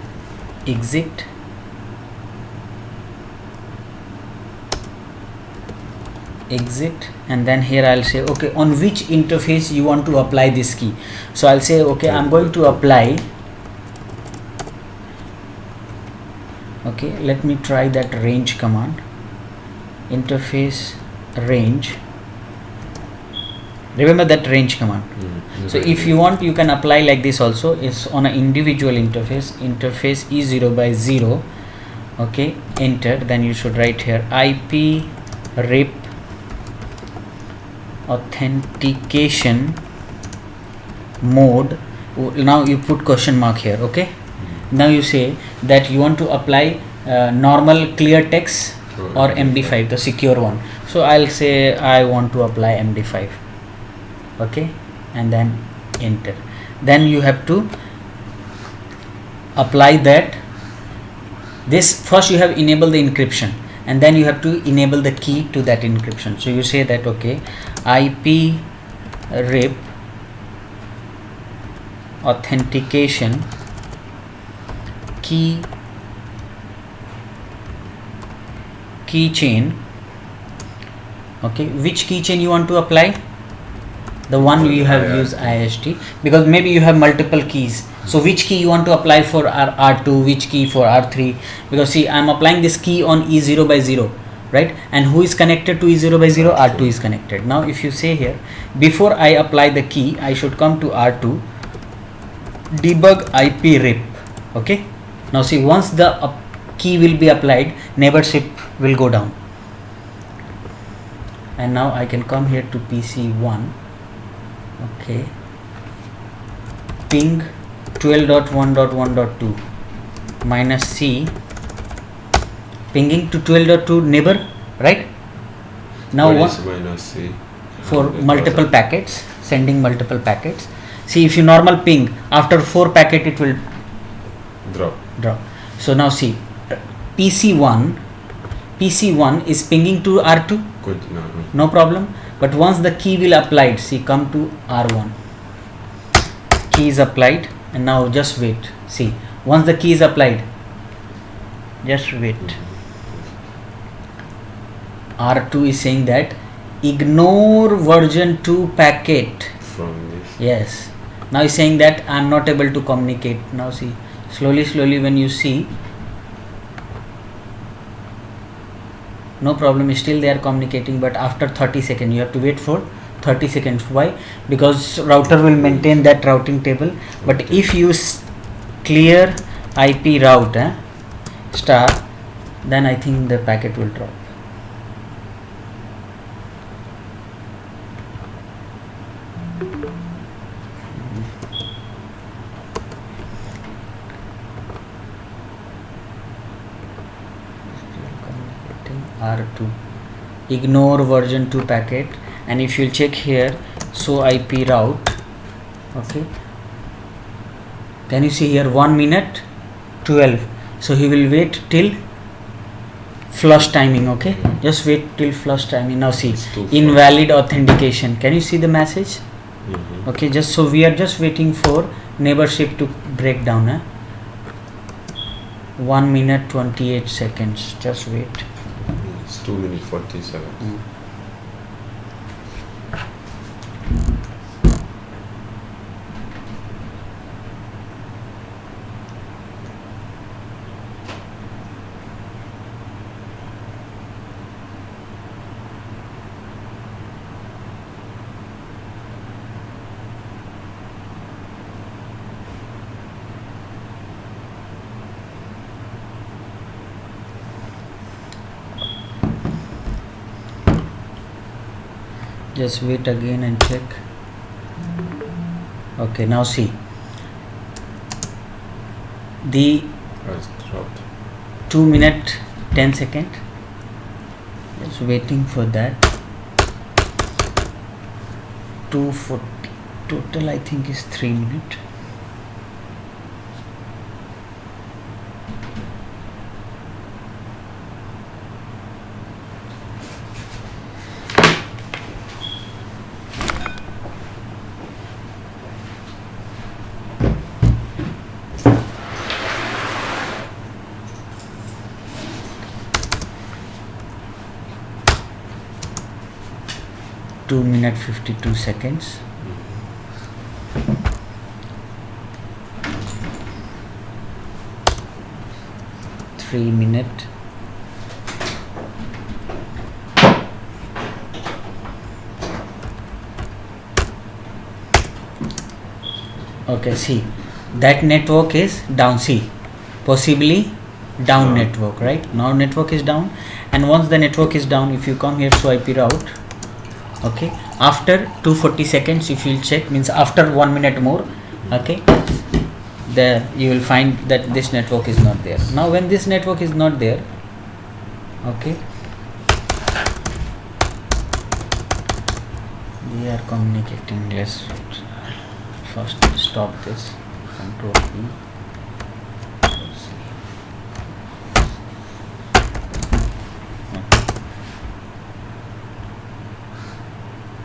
exit. exit, and then here I'll say okay, on which interface you want to apply this key. So I'll say okay, I'm going to apply, okay, let me try that range command, interface range. Remember that range command. So if you want, you can apply like this also. It's on an individual interface, interface E0 by 0. Okay, enter. Then you should write here IP RIP authentication mode. Now you put question mark here. Okay, now you say that you want to apply normal clear text or MD5, the secure one. So I'll say I want to apply MD5. Okay, and then enter. Then you have to apply that. This first you have enabled the encryption, and then you have to enable the key to that encryption. So you say that okay, IP RIP authentication keychain. Okay, which keychain you want to apply? The one you have used IST, because maybe you have multiple keys. So which key you want to apply for R2, which key for R3? Because see, I'm applying this key on E0 by 0, right? And who is connected to E0 by 0? R2 is connected. Now if you say here, before I apply the key, I should come to R2, debug IP RIP. Okay. Now see, once the key will be applied, neighborship will go down. And now I can come here to PC1. Okay, ping 12.1.1.2 minus C, pinging to 12.2 neighbor, right? Now what? Minus C for multiple packets, sending multiple packets. See, if you normal ping, after 4 packet it will drop. So now see, PC1 is pinging to R2. Good, no problem. But once the key will applied, see, come to R1, key is applied, and now just wait. See, once the key is applied, just wait. R2 is saying that ignore version 2 packet from this. Yes, now he's saying that I'm not able to communicate. Now see, slowly when you see, no problem, still they are communicating, but after 30 seconds you have to wait for 30 seconds. Why? Because router will maintain that routing table. But if you clear IP route star, then I think the packet will drop. R2, ignore version 2 packet, and if you'll check here, show IP route. Okay, can you see here 1 minute 12? So he will wait till flush timing. Okay, just wait till flush timing. Now see, invalid authentication. Can you see the message? Okay, just so we are just waiting for neighborship to break down. 1 minute 28 seconds. Just wait. It's 2 minutes 40 seconds. Just wait again and check. Okay, now see, the 2 minute 10 second. Just waiting for that. 240 total, I think is 3 minutes. 2 minutes 52 seconds. Three minute. Okay, see, that network is down. See, possibly down network, right? Now network is down, and once the network is down, if you come here to IP route, okay, after 240 seconds, if you'll check, means after 1 minute more, okay, there you will find that this network is not there. Now when this network is not there, okay, we are communicating. Let's first stop this. Control E.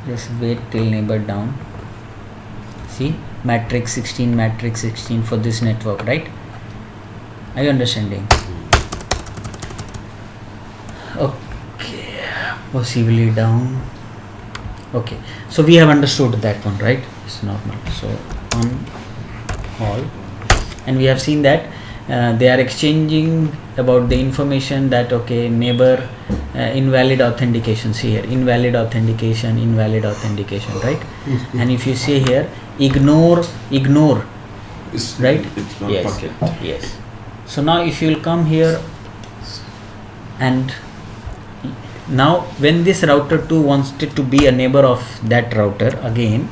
Just wait till neighbor down. See, matrix 16 for this network, right? Are you understanding? Okay, possibly down. Okay, so we have understood that one, right? It's normal. So on all, and we have seen that they are exchanging about the information that, okay, neighbor invalid authentication. See here, invalid authentication, right? And if you see here, ignore, It's, right? It's not Yes. packet. Yes. So now if you will come here, and now when this router 2 wants it to be a neighbor of that router again,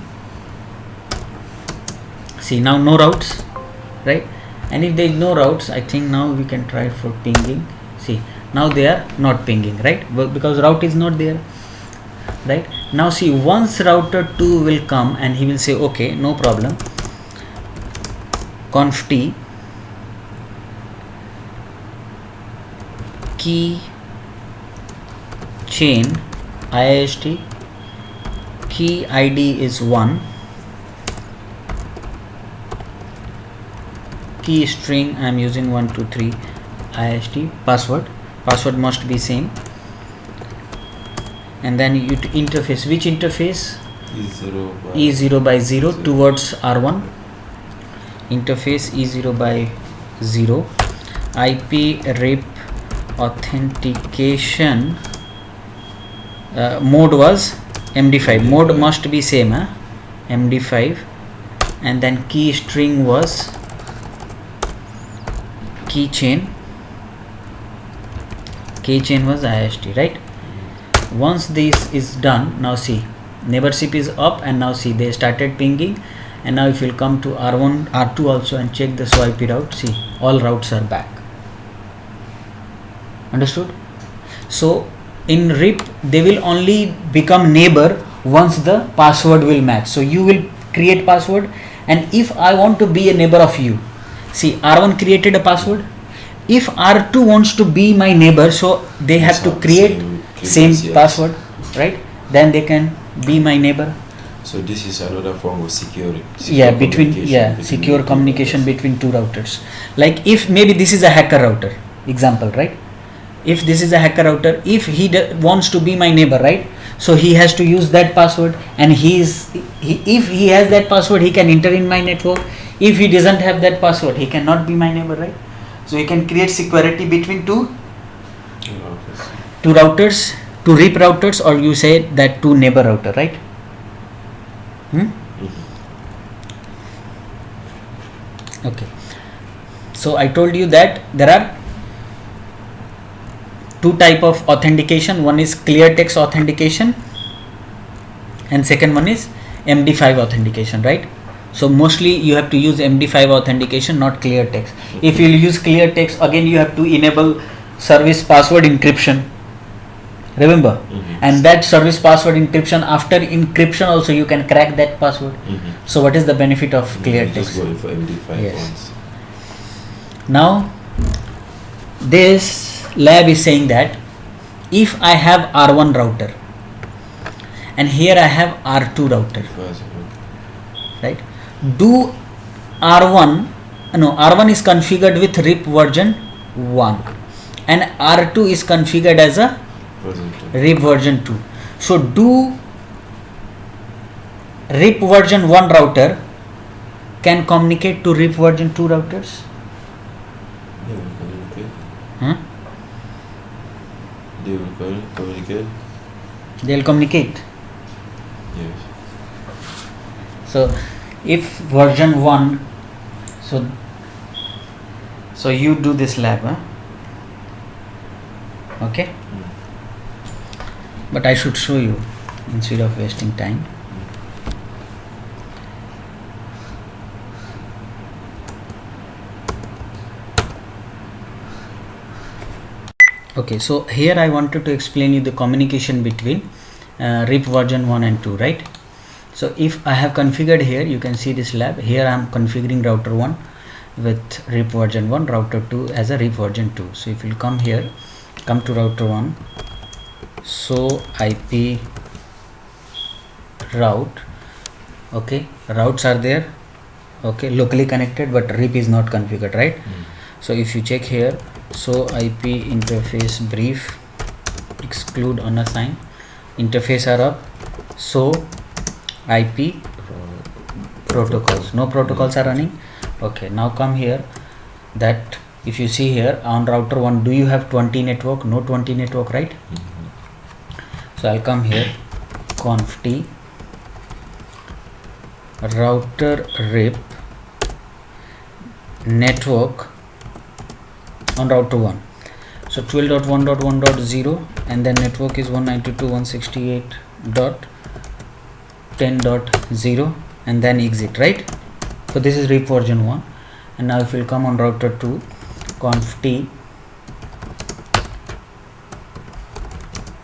see, now no routes, right? And if there is no routes, I think now we can try for pinging. See, now they are not pinging, right? Because route is not there, right? Now see, once router 2 will come and he will say, okay, no problem, conf t key chain IIST, key ID is 1, key string I am using 123 IIST, password must be same, and then you interface, which interface? E0 by 0 towards R1, interface E0 by 0, IP RIP authentication, mode was MD5, mode must be same, MD5, and then key string was keychain was IIST, right? Once this is done, now see, neighborship is up, and now see, they started pinging, and now if you will come to R1, R2 also and check the IP route, see, all routes are back. Understood? So in RIP they will only become neighbor once the password will match. So you will create password, and if I want to be a neighbor of you, see, R1 created a password. If R2 wants to be my neighbor, so they have to create same password, right? Then they can be my neighbor. So this is another form of security. Secure communication between two routers. Like if maybe this is a hacker router, example, right? If this is a hacker router, if he wants to be my neighbor, right? So he has to use that password, and if he has that password, he can enter in my network. If he doesn't have that password, he cannot be my neighbor, right? So he can create security between two routers, two RIP routers, or you say that two neighbor router, right? Okay. So I told you that there are two type of authentication. One is clear text authentication, and second one is MD5 authentication, right? So mostly you have to use MD5 authentication, not clear text. If you use clear text, again you have to enable service password encryption, remember? And that service password encryption, after encryption also you can crack that password. So what is the benefit of clear text? Just going for MD5 Yes. once. Now this lab is saying that if I have R1 router and here I have R2 router, right? Do R1 is configured with RIP version 1 and R2 is configured as a RIP version 2. So do RIP version 1 router can communicate to RIP version 2 routers? They will communicate. Huh? They will communicate. They'll communicate. Yes. So if version 1, so you do this lab, huh? Okay, but I should show you instead of wasting time. Okay, so here I wanted to explain you the communication between RIP version 1 and 2, right? So if I have configured here, you can see this lab. Here I am configuring router 1 with RIP version 1, router 2 as a RIP version 2. So if you come here, come to router 1, so IP route, okay, routes are there, okay, locally connected, but RIP is not configured, right? So if you check here, so IP interface brief, exclude unassigned, interface are up, so IP protocols, no protocols are running. Okay, now come here, that if you see here on router 1, do you have 20 network? No 20 network, right? So I'll come here, conf t router RIP network on router 1, so 12.1.1.0, and then network is 192.168.10.0, and then exit, right? So this is RIP version 1. And now if you come on router 2, conf t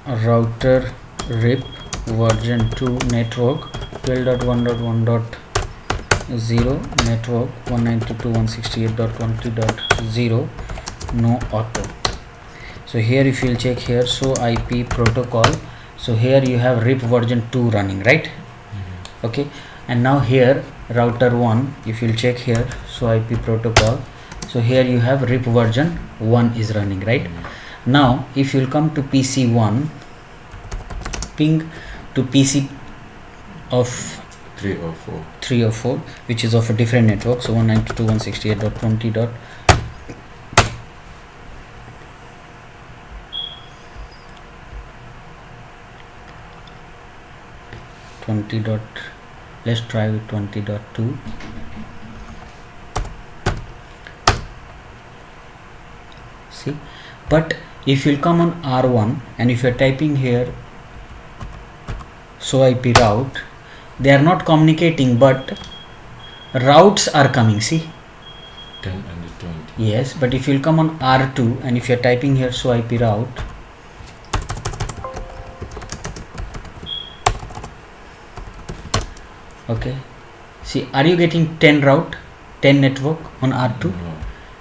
router RIP version 2 network 12.1.1.0, network 192.168.20.0, no auto. So here if you'll check here, so IP protocol, so here you have RIP version 2 running, right? Okay, and now here router 1, if you'll check here, so IP protocol, so here you have RIP version 1 is running, right? Now if you'll come to PC1, ping to PC of 3 or 4. 3 or 4, which is of a different network, so 192.168.20. Let's try with 20.2. See, but if you'll come on R1 and if you're typing here, so IP route, they are not communicating, but routes are coming, see? 10 and 20. Yes, but if you'll come on R2 and if you're typing here, so IP route, okay, see, are you getting 10 route, 10 network on R2? No.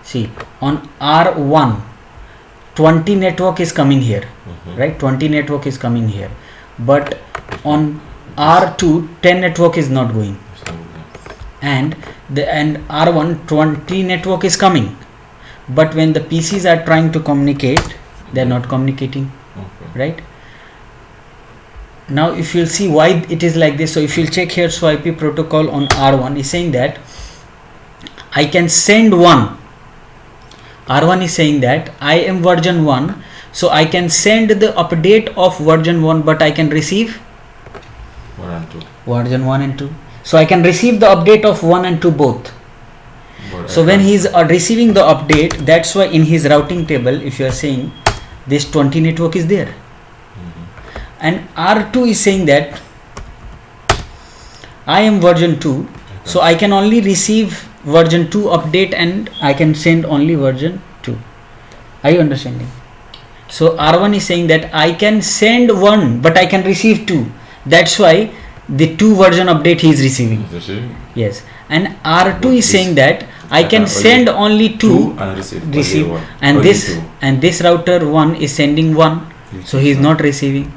See, on R1 20 network is coming here, right? 20 network is coming here, but on R2 10 network is not going, and R1 20 network is coming, but when the PCs are trying to communicate, they are not communicating, right? Now if you'll see why it is like this, so if you'll check here, so IP protocol on R1 is saying that I can send one, R1 is saying that I am version 1, so I can send the update of version 1, but I can receive 1 and 2. version 1 and 2, so I can receive the update of 1 and 2 both. But So when he is receiving the update, that's why in his routing table, if you are saying this 20 network is there, and R2 is saying that I am version 2, so I can only receive version 2 update and I can send only version 2. Are you understanding? So R1 is saying that I can send 1 but I can receive 2, that's why the 2 version update he is receiving. Yes, and R2 is saying that I can send only 2 and receive, one. and Only this 2. and this router 1 is sending 1, so he is not receiving.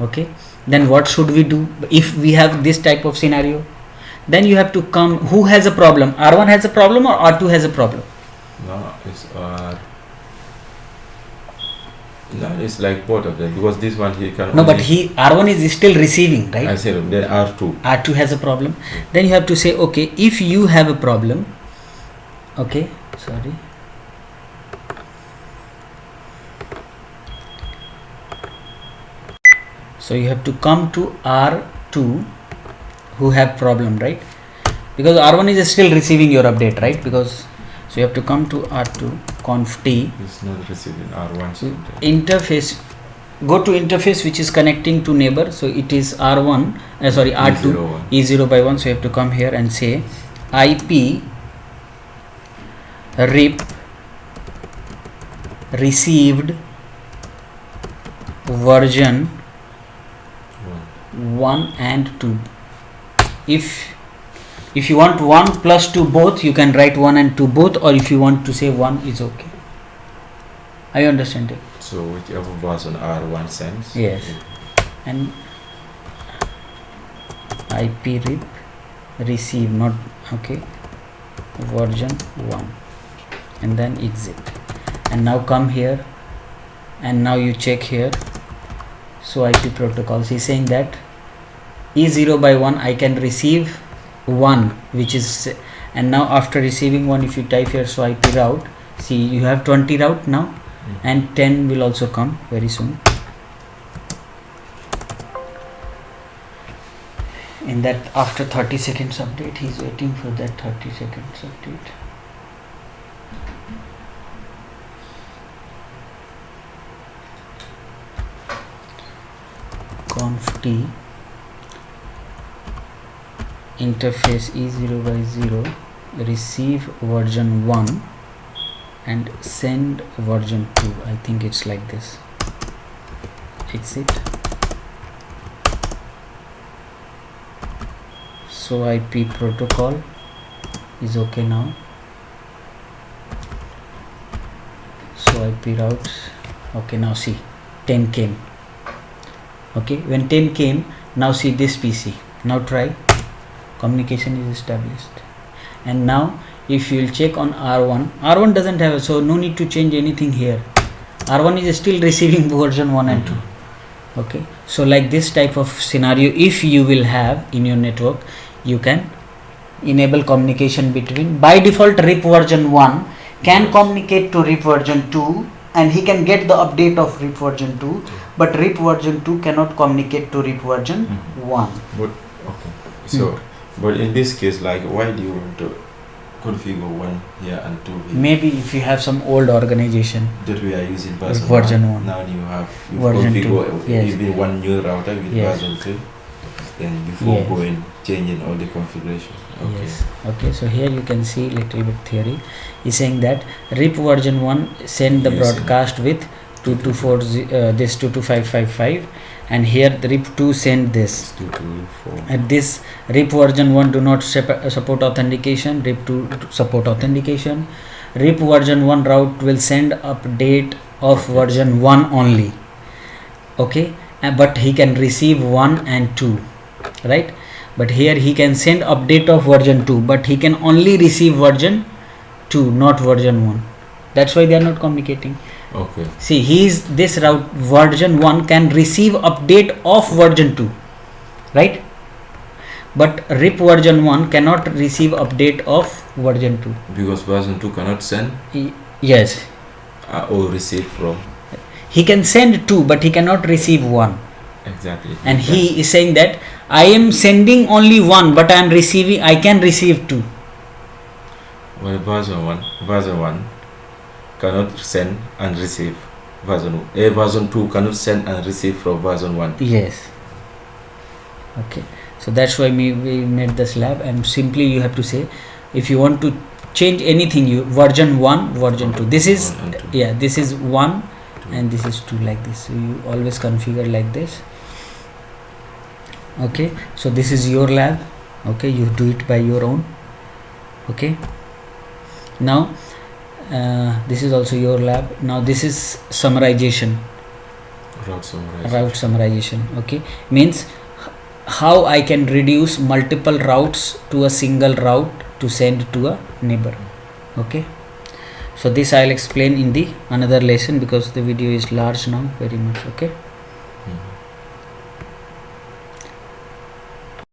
Okay, then what should we do if we have this type of scenario? Then you have to come, who has a problem, R1 has a problem or R2 has a problem? No, it's No, it's like both of them because this one he can. No, but only- R1 is still receiving, right? I said then R2. R2 has a problem. Then you have to say, okay, if you have a problem, okay, sorry. So you have to come to R2 who have problem, right? Because R1 is still receiving your update, right? Because so you have to come to R2 conf t It's not receiving R1. So interface. Go to interface which is connecting to neighbor. So it is R1, sorry, R2 E01. E0 by 1. So you have to come here and say IP rip received version 1 and 2. If you want 1 plus 2 both, you can write 1 and 2 both, or if you want to say 1 is okay. Are you understanding? So whichever version R1 sends. Yes. And IP rip receive, not okay, version 1, and then exit. And now come here and now you check here. So IP protocols, he's saying that E0 by 1 I can receive 1, which is, and now after receiving 1, if you type here, so IP route, see you have 20 route now, and 10 will also come very soon. In that, after 30 seconds update, he is waiting for that 30 seconds update. Conf t interface E0 by 0 receive version 1 and send version 2. I think it's like this. Exit. So IP protocol is okay now. So IP routes, okay, now see 10 came. Okay, when 10 came, now see this PC. Now try. Communication is established. And now if you will check on R1 doesn't have it, so no need to change anything here. R1 is still receiving version 1 and 2. Okay, so like this type of scenario, if you will have in your network, you can enable communication between, by default RIP version 1 can communicate to RIP version 2, and he can get the update of RIP version 2, but RIP version 2 cannot communicate to RIP version 1. But okay, so but in this case, like, why do you want to configure 1 here and 2 here? Maybe if you have some old organization That we are using version, Version 1. Now you have Version configure 2, yes. even one new router with Yes. version 2. Then before Yes. going changing all the configuration. Okay. Yes. Okay, so here you can see little bit theory. He's saying that RIP version 1 send the Yes, broadcast with 2240 this 22555, and here the RIP 2 send this. It's 2 to 4. At this RIP version 1 do not support authentication, RIP 2 support authentication. RIP version 1 route will send update of version 1 only. Okay, but he can receive 1 and 2, right? But here he can send update of version 2, but he can only receive version 2, not version 1. That's why they are not communicating. Okay. See, this route version 1 can receive update of version 2, right? But RIP version 1 cannot receive update of version 2. Because version 2 cannot send Yes, or receive from. he can send 2, but he cannot receive 1. Exactly. And he is saying that I am sending only 1, but I can receive 2. Well, version 1 cannot send and receive. Version 2 cannot send and receive from version 1. Yes. Okay. So that's why we made the slab, and simply you have to say, if you want to change anything, you version 1, version 2. This is, One and two. yeah, this is 1 Two. and this is 2, like this. So you always configure like this. Okay. So this is your lab. Okay. You do it by your own. Okay. Now this is also your lab. Now this is summarization, Route summarization. route summarization. Okay, means how I can reduce multiple routes to a single route to send to a neighbor. Okay, So this I'll explain in the another lesson because the video is large now very much. Okay. Mhm.